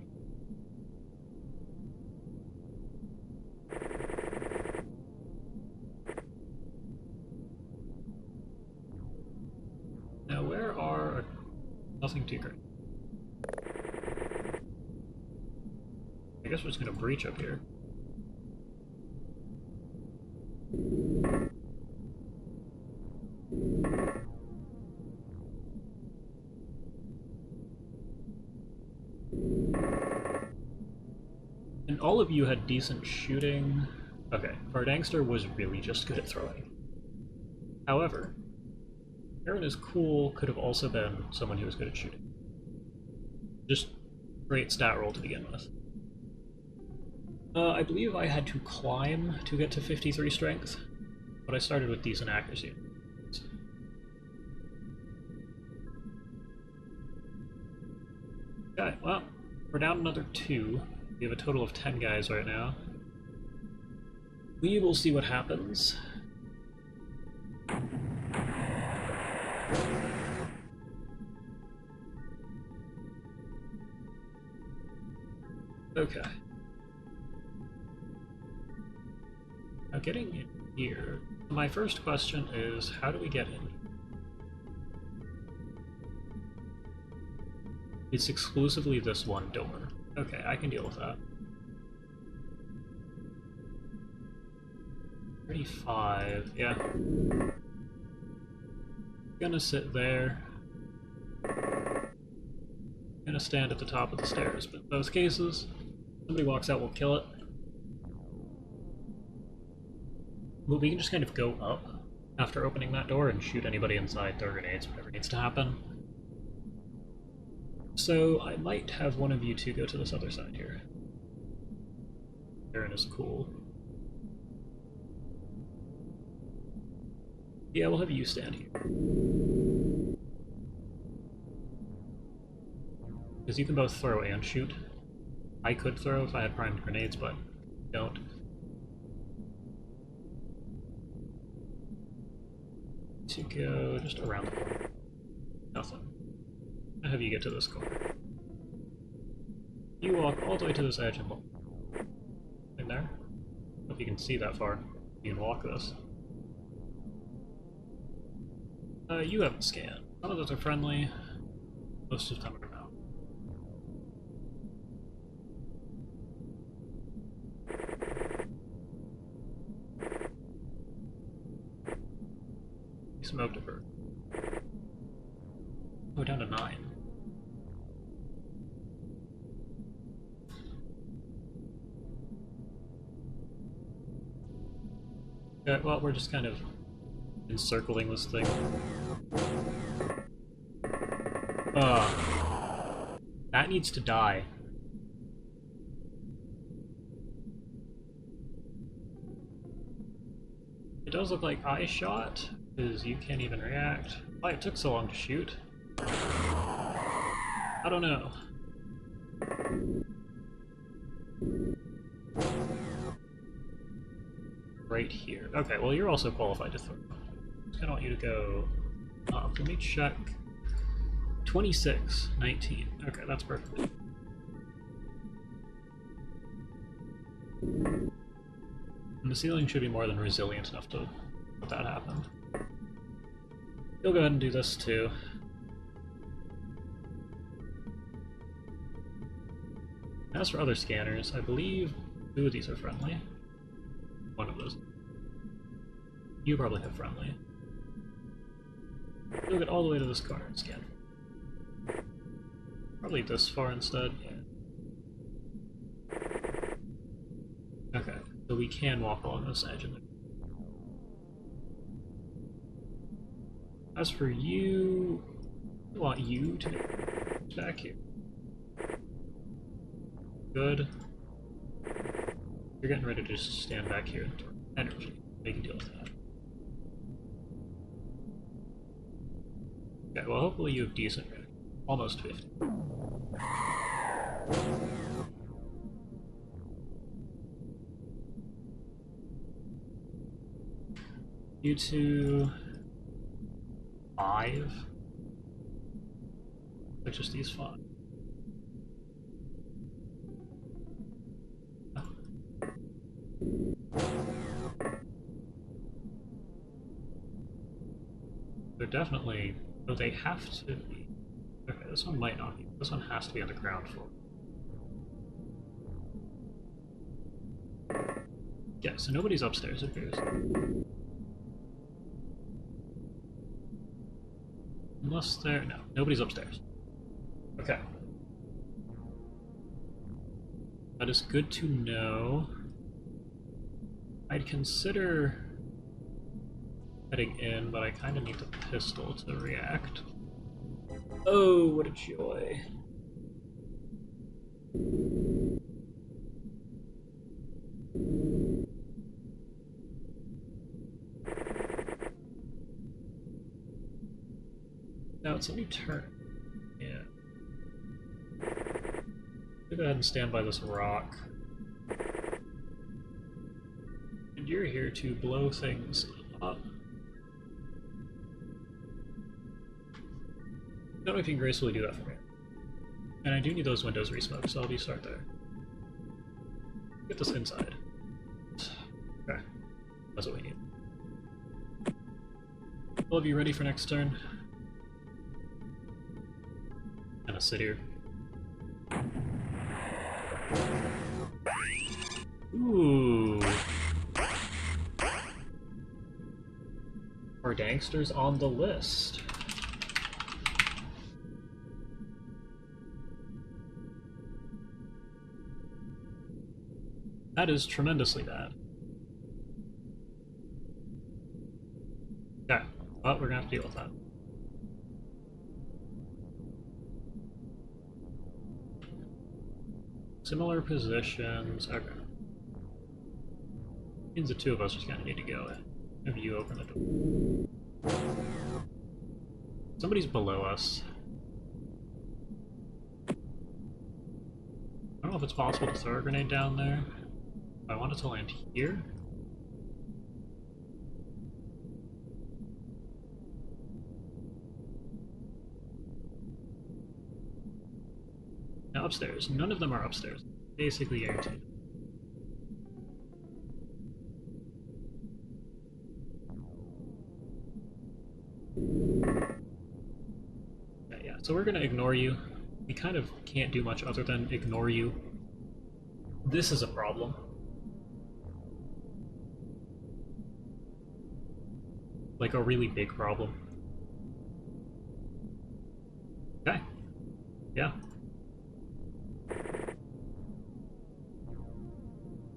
Now, where are... nothing too great. I guess we're just gonna breach up here. And all of you had decent shooting. Okay, Vardangster was really just good at throwing. However, Aaron is cool could have also been someone who was good at shooting. Just great stat roll to begin with. I believe I had to climb to get to 53 strength, but I started with decent accuracy. Okay, well, we're down another 2. We have a total of 10 guys right now. We will see what happens. Okay. Now getting in here, my first question is, how do we get in? It's exclusively this one door. Okay, I can deal with that. 35, yeah. Gonna sit there. Gonna stand at the top of the stairs, but in both cases, somebody walks out, we'll kill it. But we can just kind of go up after opening that door and shoot anybody inside, throw grenades, whatever needs to happen. So I might have one of you two go to this other side here. Aaron is cool. Yeah, we'll have you stand here. Because you can both throw and shoot. I could throw if I had primed grenades, but don't. To go just around the corner. Nothing. I'll have you get to this corner. You walk all the way to this edge and look. In there? I don't know if you can see that far. You can walk this. You haven't scanned. Some of those are friendly. Most of the time are not. You smoked a bird. Oh, down to 9. Okay, well, we're just kind of encircling this thing. That needs to die. It does look like I shot, because you can't even react. Why it took so long to shoot? I don't know. Right here. Okay, well you're also qualified to throw. Just kinda want you to go up. Let me check. 26, 19. Okay, that's perfect. And the ceiling should be more than resilient enough to let that happen. You'll go ahead and do this too. As for other scanners, I believe 2 of these are friendly. One of those. You probably have friendly. You'll get all the way to this corner and scan. Probably this far instead, yeah. Okay, so we can walk along this edge. As for you, I want you to back here. Good. You're getting ready to just stand back here and throw energy. They can deal with that. Okay, well hopefully you have decent ready. Almost 50. You two... 5? But just these 5. They're definitely... Oh, they have to be... Okay, this one might not be. This one has to be on the ground floor. Yeah, so nobody's upstairs, it appears. Unless they're... No, nobody's upstairs. Okay. That is good to know. I'd consider heading in, but I kind of need the pistol to react. Oh, what a joy. Now it's a new turn. Yeah. Go ahead and stand by this rock. And you're here to blow things up. I don't know if you can gracefully do that for me. And I do need those windows resmoked, so I'll be start there. Get this inside. Okay. That's what we need. All of you ready for next turn? Gonna sit here. Ooh. Are gangsters on the list? That is tremendously bad. Okay, well, we're gonna have to deal with that. Similar positions. Okay. Means the two of us just kind of need to go in. Have you open the door? Somebody's below us. I don't know if it's possible to throw a grenade down there. I want it to land here. Now upstairs. None of them are upstairs. Basically guaranteed. Yeah, so we're gonna ignore you. We kind of can't do much other than ignore you. This is a problem. Like a really big problem. Okay. Yeah.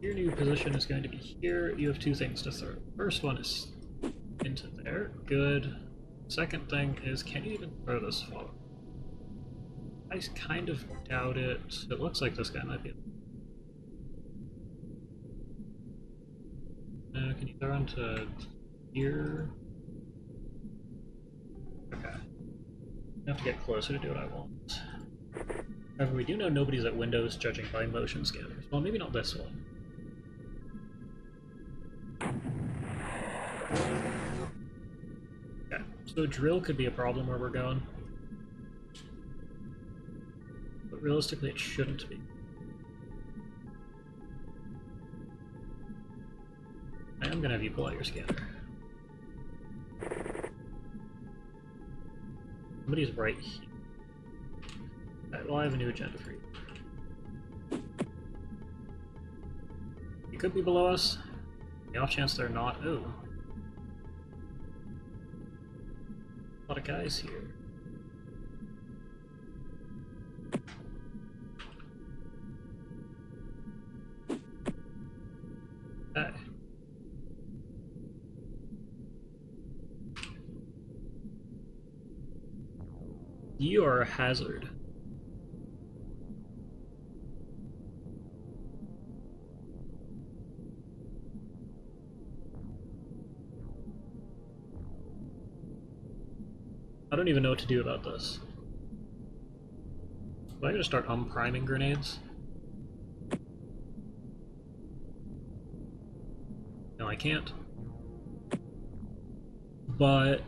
Your new position is going to be here. You have two things to throw. First one is into there. Good. Second thing is, can you even throw this far? I kind of doubt it. It looks like this guy might be. Can you throw into here? Okay. I have to get closer to do what I want. However, we do know nobody's at windows judging by motion scanners. Well, maybe not this one. Okay, so drill could be a problem where we're going. But realistically, it shouldn't be. I am gonna have you pull out your scanner. Somebody's right here. Alright, well I have a new agenda for you. You could be below us. The off chance they're not. Oh. A lot of guys here. Okay. You are a hazard. I don't even know what to do about this. Am I gonna start unpriming grenades? No, I can't. But...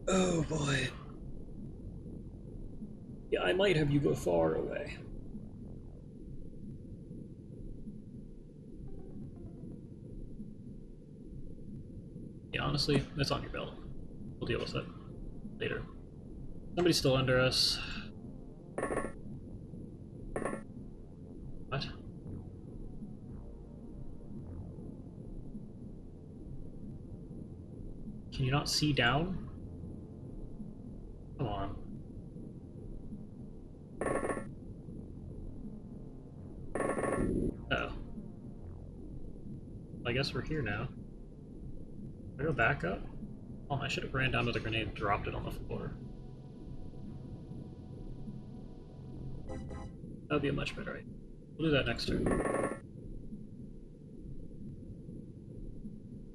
oh boy. Yeah, I might have you go far away. Yeah, honestly, that's on your belt. We'll deal with it later. Somebody's still under us. What? Can you not see down? Come on. Oh. I guess we're here now. Can I go back up? Oh, I should have ran down to the grenade and dropped it on the floor. That would be a much better idea. We'll do that next turn.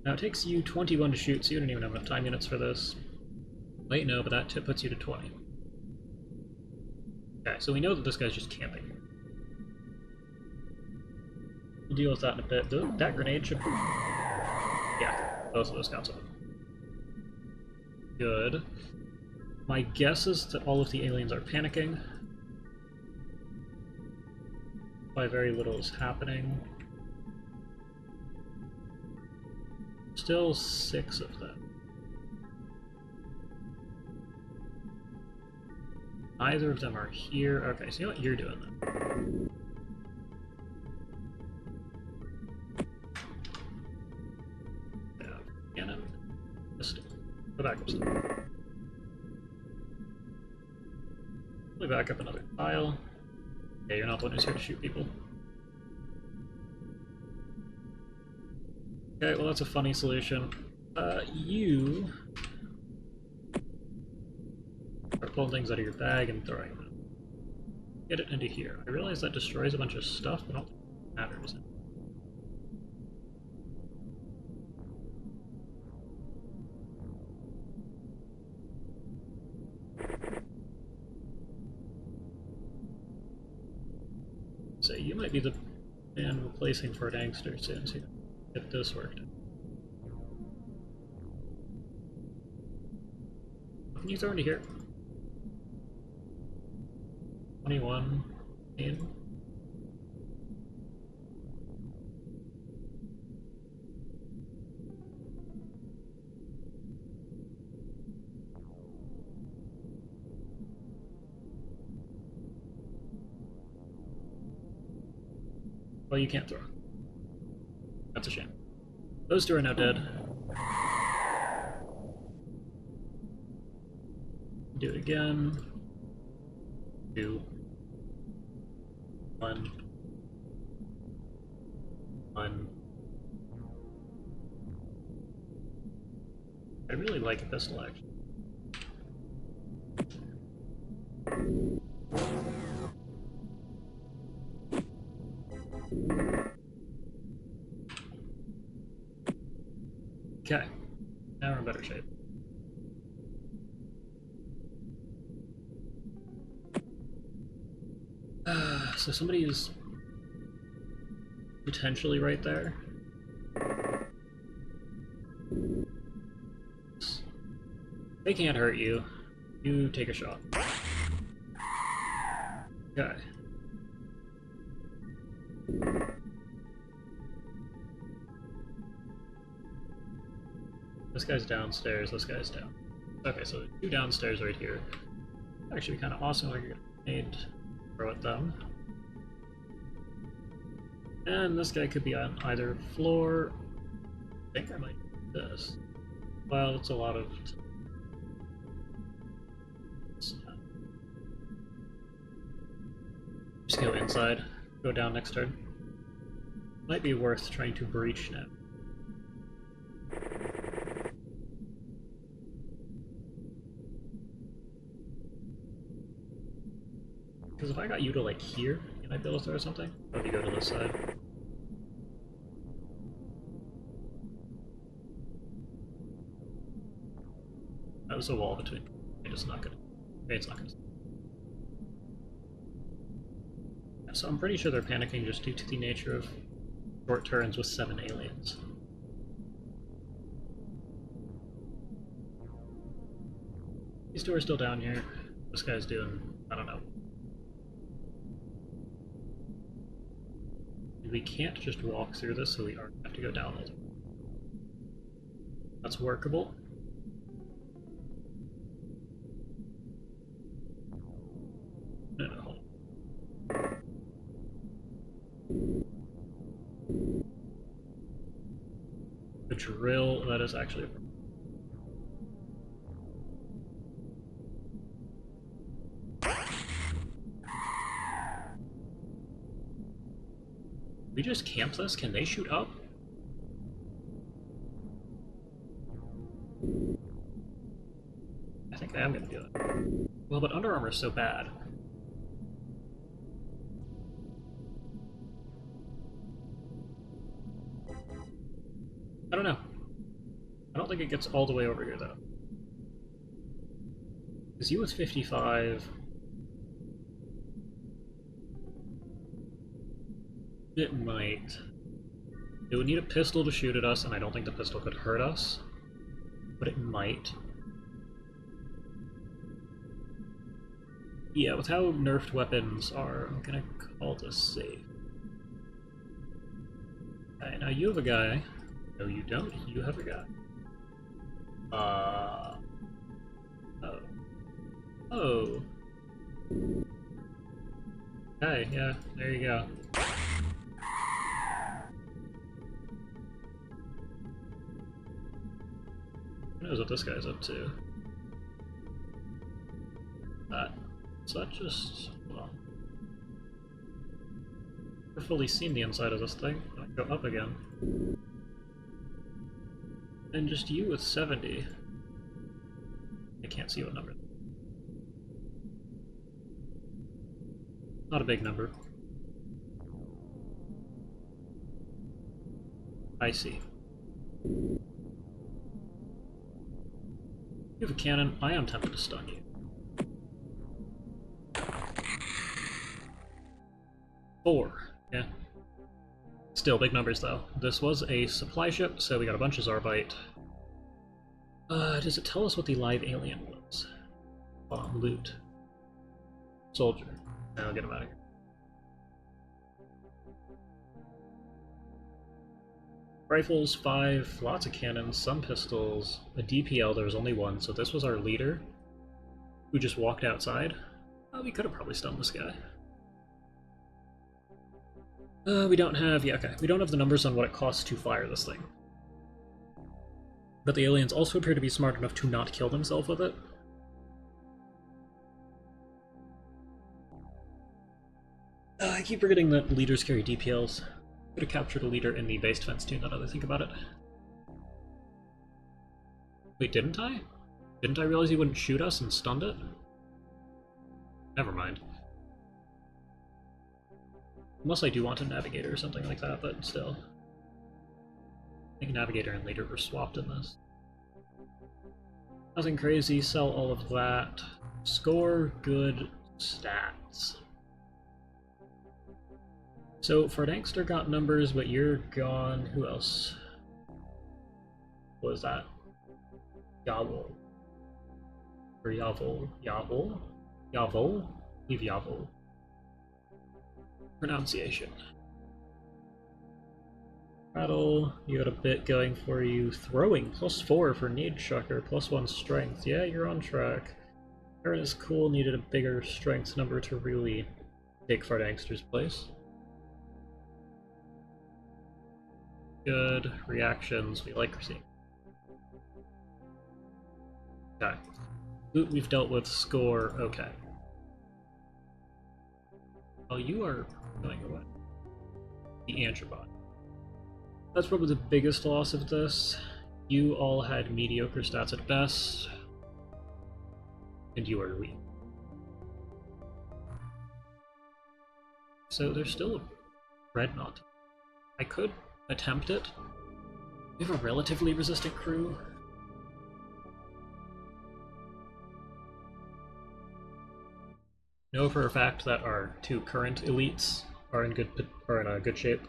Now it takes you 21 to shoot, so you don't even have enough time units for this. Wait, no, but that tip puts you to 20. Okay, so we know that this guy's just camping. We'll deal with that in a bit. That grenade should... yeah, both of those counts up. Good. My guess is that all of the aliens are panicking. By very little is happening. Still 6 of them. Neither of them are here. Okay, so you know what you're doing then. Yeah, cannon. Pistol. Go back up some. Back up another tile. Yeah, you're not the one who's here to shoot people. Okay, well that's a funny solution. You are pulling things out of your bag and throwing them. Get it into here. I realize that destroys a bunch of stuff, but I don't think it matters. So you might be the man replacing Fort Angster soon, so you get this worked. What can you throw into here? 21 in. Well, you can't throw. That's a shame. Those two are now dead. Do it again. 2. 1. 1. I really like a pistol, actually. Okay, now we're in better shape. So somebody is potentially right there. They can't hurt you. You take a shot. Okay. This guy's downstairs, this guy's down. Okay, so 2 downstairs right here. Actually kind of awesome, like you're gonna need to throw at them. And this guy could be on either floor. I think I might do this. Well, it's a lot of... just go inside, go down next turn. Might be worth trying to breach now. Because if I got you to like here, you might be able to throw something. Or if you go to this side. there's a wall between. It's not gonna. It's not gonna. Yeah, so I'm pretty sure they're panicking just due to the nature of short turns with 7 aliens. These two are still down here. This guy's doing, I don't know. We can't just walk through this, so we are have to go down all the way. That's workable. No, no, hold on. The drill, that is actually a problem. We just camp this? Can they shoot up? I think I am gonna do it. Well, but Under Armour is so bad. I don't know. I don't think it gets all the way over here, though. Because you with 55... It might. It would need a pistol to shoot at us, and I don't think the pistol could hurt us. But it might. Yeah, with how nerfed weapons are, I'm gonna call this safe. Alright, now you have a guy. No, you don't. You have a guy. Oh. Oh. Okay, yeah, there you go. Who knows what this guy's up to? So that just... hold on. We're fully seen the inside of this thing. I'll go up again. And just you with 70. I can't see what number. Not a big number. I see. You have a cannon. I am tempted to stun you. 4. Yeah. Still big numbers though. This was a supply ship, so we got a bunch of Zarbite. Does it tell us what the live alien was? Loot. Soldier. I'll get him out of here. Rifles, 5, lots of cannons, some pistols, a DPL, there was only one, so this was our leader, who just walked outside. We could have probably stunned this guy. We don't have, yeah, okay, we don't have the numbers on what it costs to fire this thing. But the aliens also appear to be smart enough to not kill themselves with it. I keep forgetting that leaders carry DPLs. Could have captured a leader in the base defense too, now that I think about it. Wait, didn't I? Didn't I realize he wouldn't shoot us and stunned it? Never mind. Unless I do want a navigator or something like that, but still. I think navigator and leader were swapped in this. Nothing crazy, sell all of that. Score good stats. So, Fardangster got numbers, but you're gone. Who else? What was that? Yavol. Or Yavol. Yavol? Yavol? Leave Yavol. Pronunciation. Rattle, you got a bit going for you. Throwing, +4 for Need Shucker, +1 strength. Yeah, you're on track. Aaron is cool, needed a bigger strength number to really take Fardangster's place. Good. Reactions, we like seeing. Okay. Loot we've dealt with, score, okay. Oh, you are going away. The Androbot. That's probably the biggest loss of this. You all had mediocre stats at best. And you are weak. So there's still a Dreadnought. I could attempt it. We have a relatively resistant crew. Know for a fact that our two current elites are in good shape.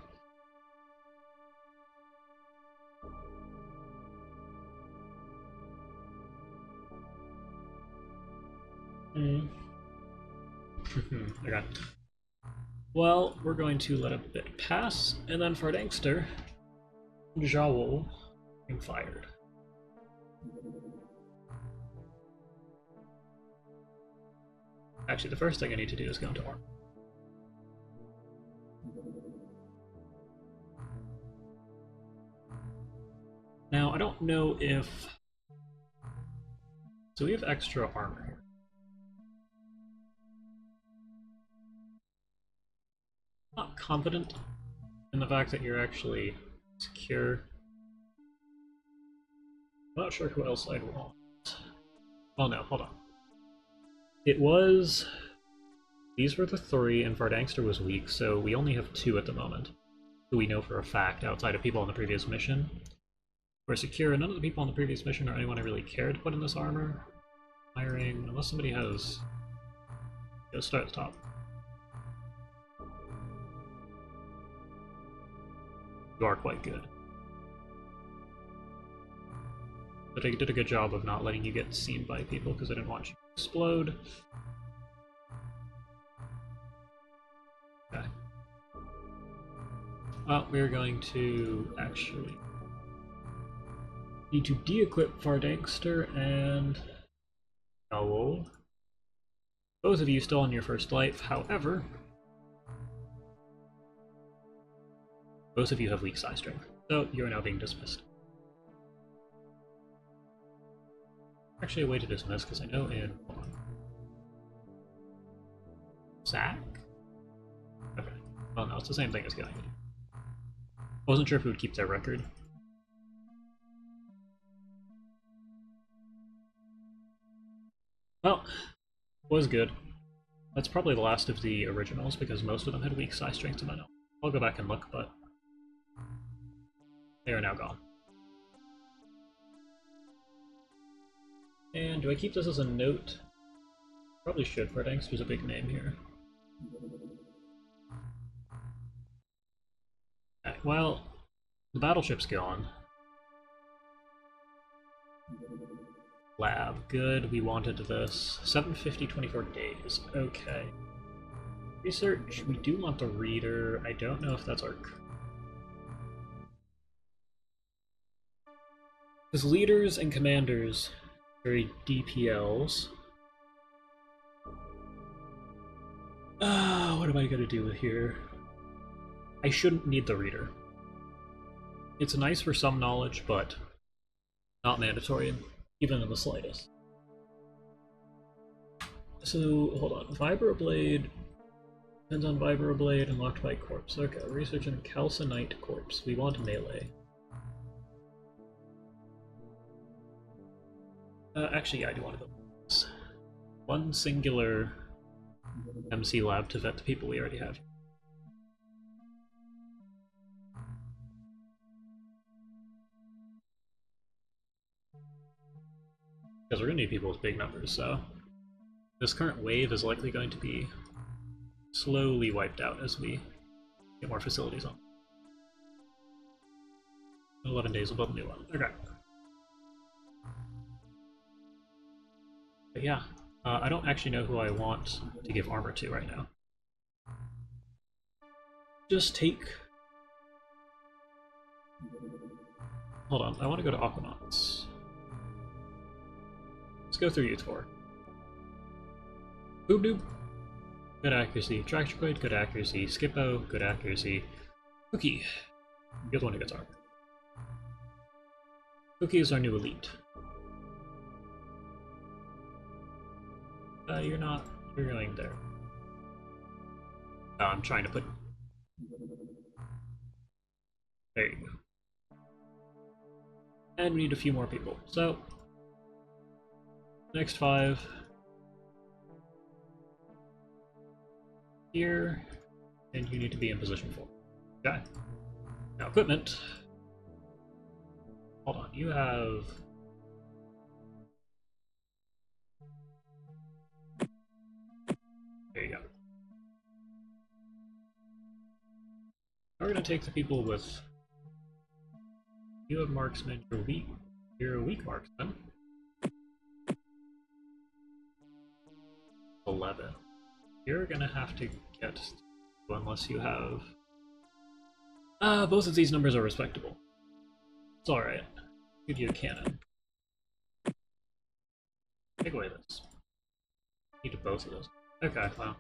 Okay. Well, we're going to let a bit pass, and then for Dankster, Jowl being fired. Actually, the first thing I need to do is go into armor. Now, I don't know if... So we have extra armor here. Not confident in the fact that you're actually secure. I'm not sure who else I'd want. Oh no, hold on. It was... These were the three, and Vardangster was weak, so we only have two at the moment, who we know for a fact outside of people on the previous mission. We're secure, none of the people on the previous mission or anyone I really cared to put in this armor. Hiring, unless somebody has... Let's start at the top. You are quite good. But I did a good job of not letting you get seen by people because I didn't want you to explode. Okay. Well, we're going to actually need to de-equip Vardangster and Owl. Both of you still on your first life, however, both of you have weak psi strength, so you are now being dismissed. Actually, a way to dismiss, because I know in... Sack? Okay. Well, no, it's the same thing as killing it. I wasn't sure if it would keep their record. Well, was good. That's probably the last of the originals, because most of them had weak psi strength to my knowledge. I'll go back and look, but they are now gone. And do I keep this as a note? Probably should, for Dangster's a big name here. Okay, well, the battleship's gone. Lab, good, we wanted this. 750, 24 days, okay. Research, we do want the reader. I don't know if that's our... Because leaders and commanders very DPLs. What am I gonna do with here? I shouldn't need the reader. It's nice for some knowledge, but not mandatory, even in the slightest. So, hold on. Vibroblade depends on Vibroblade and locked by corpse. Okay, research and calcinite corpse. We want melee. Actually, yeah, I do want to go. One singular MC lab to vet the people we already have. Because we're going to need people with big numbers, so this current wave is likely going to be slowly wiped out as we get more facilities on. 11 days, we'll build a new one. Okay. But yeah, I don't actually know who I want to give armor to right now. Just take... Hold on, I want to go to Aquanauts. Let's go through Youth Corps. Boob Doob, good accuracy. Tractroid, good accuracy. Skippo, good accuracy. Cookie, you're the one who gets armor. Cookie is our new elite. You're not. You're going there. I'm trying to put... There you go. And we need a few more people. So, next 5. Here, and you need to be in position 4. Okay. Now, equipment. Hold on, you have... There We're gonna take the people with... You have marksman, you're weak. You're a weak marksman. 11. You're gonna have to get... unless you have... both of these numbers are respectable. It's alright. Give you a cannon. Take away this. Need both of those. Okay, well.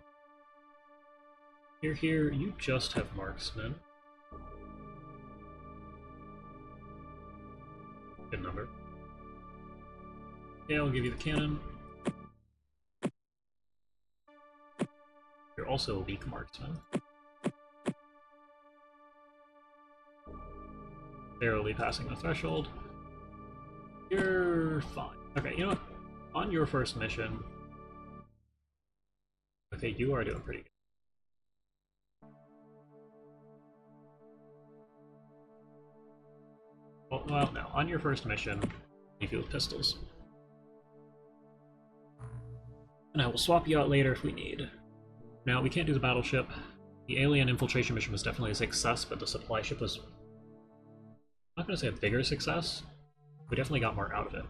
You're here, you just have marksman. Good number. Okay, I'll give you the cannon. You're also a weak marksman. Barely passing the threshold. You're fine. Okay, you know what? On your first mission... Okay, you are doing pretty good. Well, no. On your first mission, you field pistols. And I will swap you out later if we need. Now, we can't do the battleship. The alien infiltration mission was definitely a success, but the supply ship was... I'm not going to say a bigger success. We definitely got more out of it.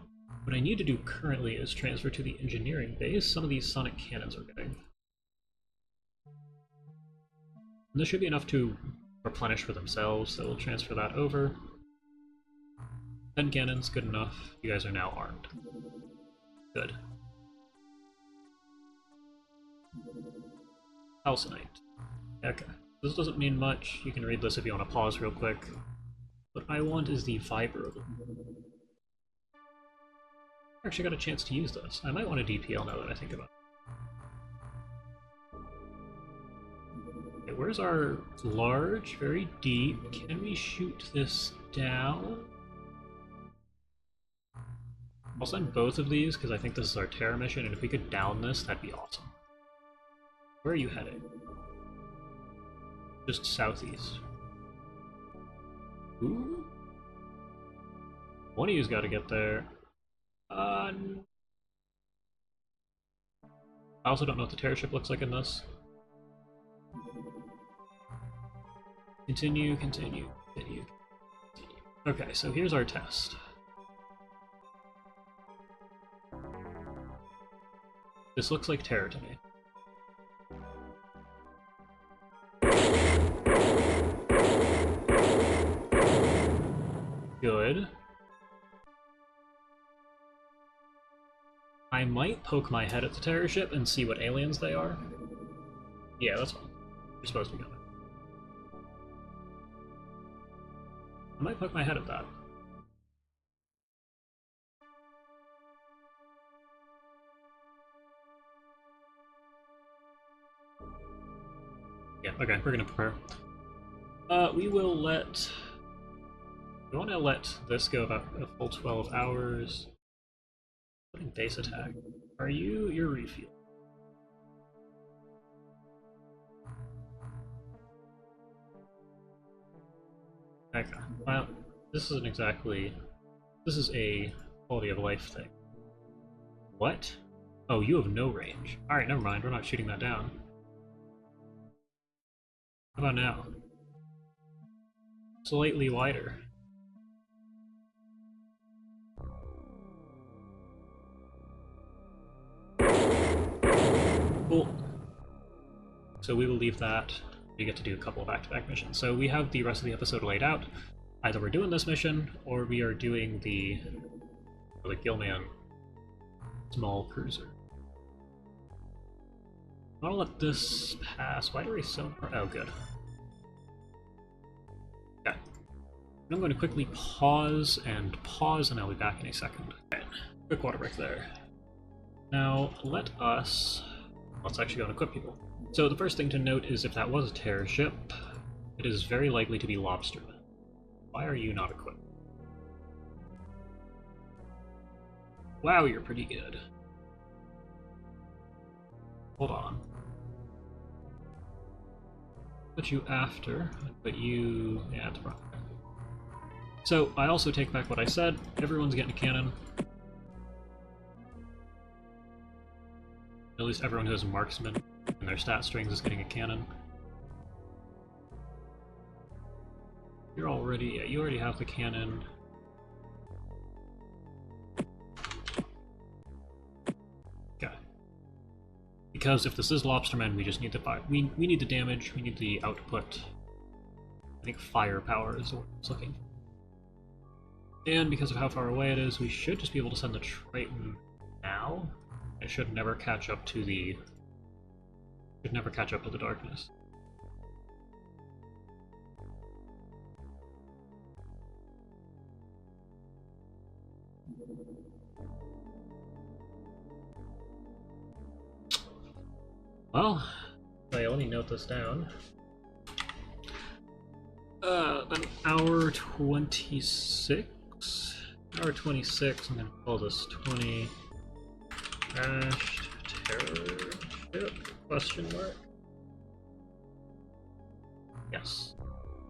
What I need to do currently is transfer to the engineering base some of these sonic cannons we're getting. And this should be enough to replenish for themselves, so we'll transfer that over. 10 cannons, good enough. You guys are now armed. Good. Calcinite. Okay. This doesn't mean much. You can read this if you want to pause real quick. What I want is the vibro. I actually got a chance to use this. I might want a DPL now that I think about it. Okay, where's our large, very deep? Can we shoot this down? I'll send both of these because I think this is our Terra mission, and if we could down this, that'd be awesome. Where are you headed? Just southeast. Ooh. One of you's got to get there. I also don't know what the Terra ship looks like in this. Continue, continue, continue, continue. Okay, so here's our test. This looks like Terra to me. Good. I might poke my head at the Terra ship and see what aliens they are. Yeah, that's fine. You're supposed to be coming. I might poke my head at that. Yeah, okay, we're gonna prepare. We will let... We want to let this go about a full 12 hours. Putting base attack. Are you... You're refuel. Okay, well, this isn't exactly... This is a quality of life thing. What? Oh, you have no range. Alright, never mind, we're not shooting that down. How about now? Slightly wider. Cool. So we will leave that. We get to do a couple of back-to-back missions. So we have the rest of the episode laid out. Either we're doing this mission, or we are doing the Gilman small cruiser. I want to let this pass. Why do we so... Oh, good. Okay. I'm going to quickly pause, and I'll be back in a second. Okay. Quick water break there. Now, let's actually go and equip people. So the first thing to note is if that was a Terra ship, it is very likely to be Lobsterman. Why are you not equipped? Wow, you're pretty good. Hold on. Put you after, but you... yeah, it's wrong. So, I also take back what I said. Everyone's getting a cannon. At least everyone who has a marksman in their stat strings is getting a cannon. You're already, yeah, you already have the cannon. Okay. Because if this is Lobsterman, we just need the fire. We need the damage, we need the output. I think firepower is what it's looking for. And because of how far away it is, we should just be able to send the Triton now. It should never catch up to the... should never catch up to the darkness. Well, I only note this down. About hour 26? Hour 26, I'm gonna call this 20. Crashed terror ship? Question mark? Yes.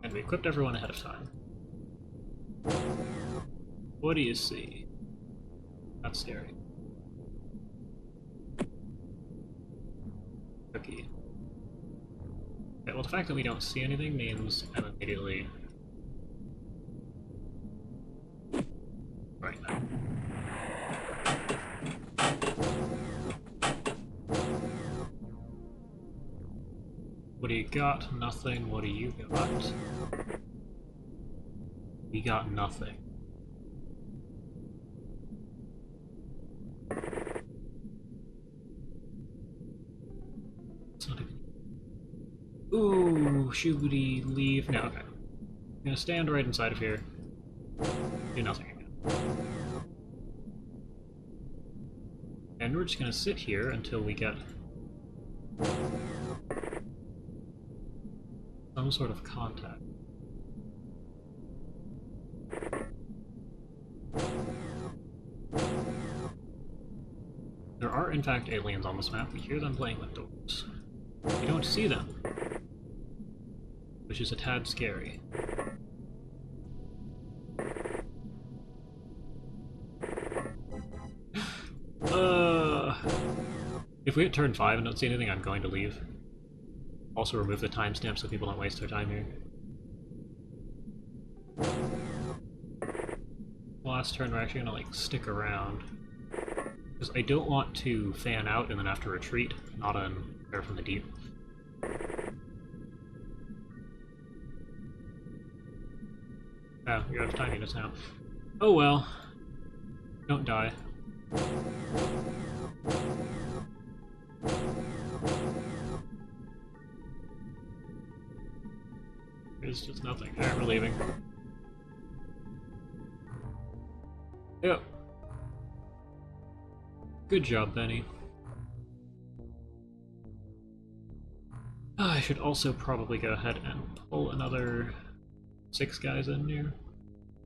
And we equipped everyone ahead of time. What do you see? That's scary. Cookie. Okay, well, the fact that we don't see anything means I'm immediately right now. What do you got? Nothing. What do you got? We got nothing. It's not even... Ooh, should we leave? No, okay. I'm gonna stand right inside of here. Do nothing again. And we're just gonna sit here until we get some sort of contact. There are, in fact, aliens on this map. We hear them playing with doors. We don't see them, which is a tad scary. If we hit turn 5 and don't see anything, I'm going to leave. Also remove the timestamp so people don't waste their time here. Last turn we're actually gonna like stick around. Because I don't want to fan out and then have to retreat, not on Air from the Deep. Oh, you're out of time units now. Oh well. Don't die. There's just nothing. Alright, we're leaving. Yep. Good job, Benny. I should also probably go ahead and pull another 6 guys in here.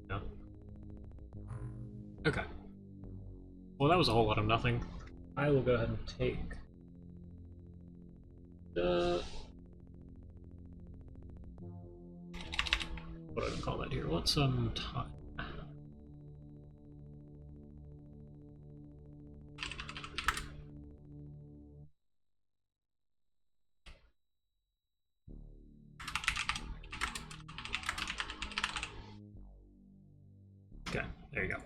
No. Okay. Well, that was a whole lot of nothing. I will go ahead and take the... what do I call that here? What's some time? Okay, there you go.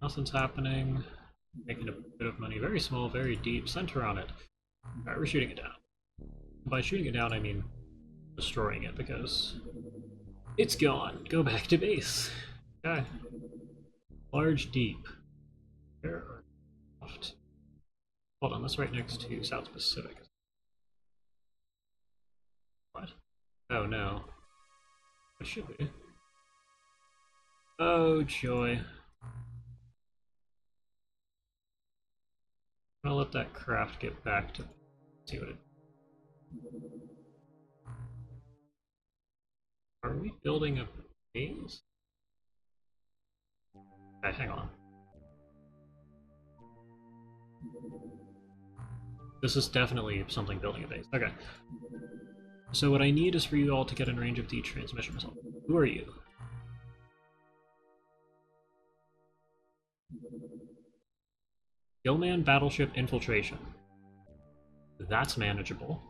Nothing's happening. Making a bit of money. Very small, very deep. Center on it. Alright, we're shooting it down. By shooting it down, I mean destroying it, because it's gone. Go back to base. Okay. Large, deep. Where are... hold on, that's right next to South Pacific. What? Oh no. It should be. Oh joy. I'm gonna let that craft get back to see what it... Are we building a base? Okay, hang on. This is definitely something building a base. Okay. So what I need is for you all to get in range of the transmission missile. Who are you? Gilman Battleship Infiltration. That's manageable.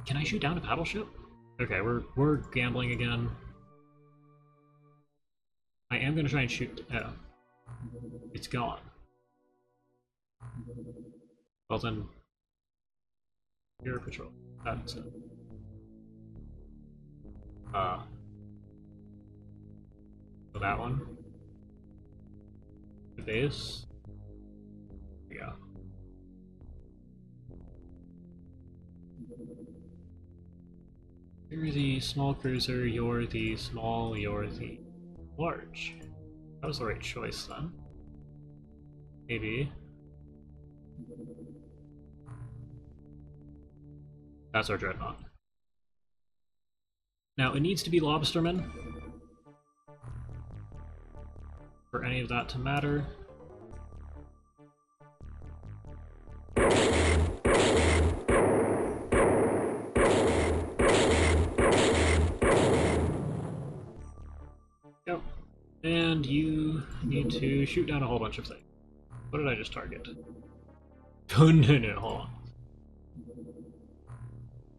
Can I shoot down a battleship? Okay, we're gambling again. I am gonna try and shoot. Oh, it's gone. Well then, air patrol. That's it. So that one. The base. Yeah. You're the small cruiser, you're the small, you're the large. That was the right choice then. Maybe. That's our dreadnought. Now, it needs to be lobstermen for any of that to matter. Yep. And you need to shoot down a whole bunch of things. What did I just target? Oh, no, hold on.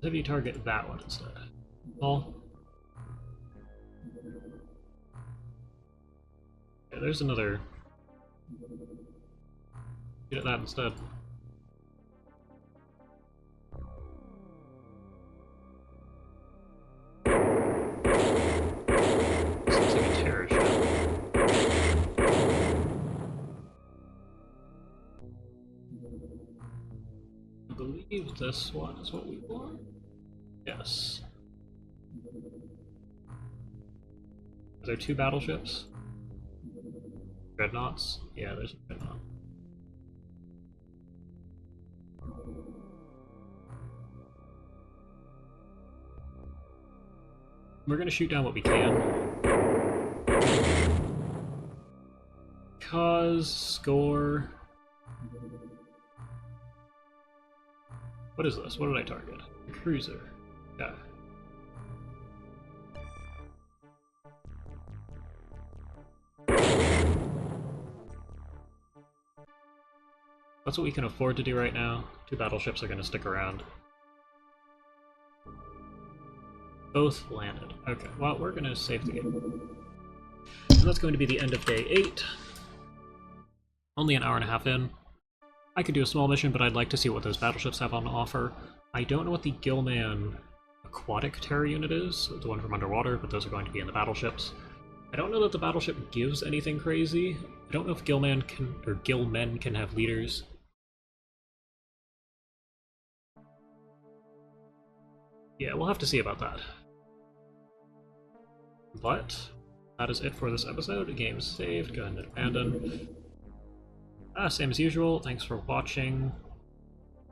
Have you target that one instead? Well, yeah, there's another. Shoot at that instead. This looks like a terror ship. I believe this one is what we want. Yes. Are there two battleships? Dreadnoughts? Yeah, there's a dreadnought. We're gonna shoot down what we can. Score. What is this? What did I target? A cruiser. Yeah. That's what we can afford to do right now. Two battleships are going to stick around. Both landed. Okay, well, we're going to save the game. So that's going to be the end of day 8. Only an hour and a half in. I could do a small mission, but I'd like to see what those battleships have on offer. I don't know what the Gilman aquatic terror unit is, the one from underwater, but those are going to be in the battleships. I don't know that the battleship gives anything crazy. I don't know if Gilmen can have leaders. Yeah, we'll have to see about that. But that is it for this episode. The game's saved. Go ahead and abandon. Same as usual. Thanks for watching.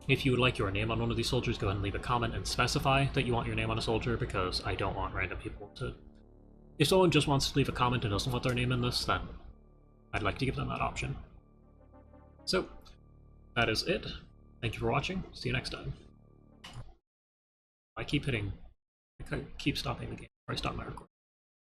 If you would like your name on one of these soldiers, go ahead and leave a comment and specify that you want your name on a soldier, because I don't want random people to... If someone just wants to leave a comment and doesn't want their name in this, then I'd like to give them that option. So, that is it. Thank you for watching. See you next time. I keep stopping the game, or I stop my recording.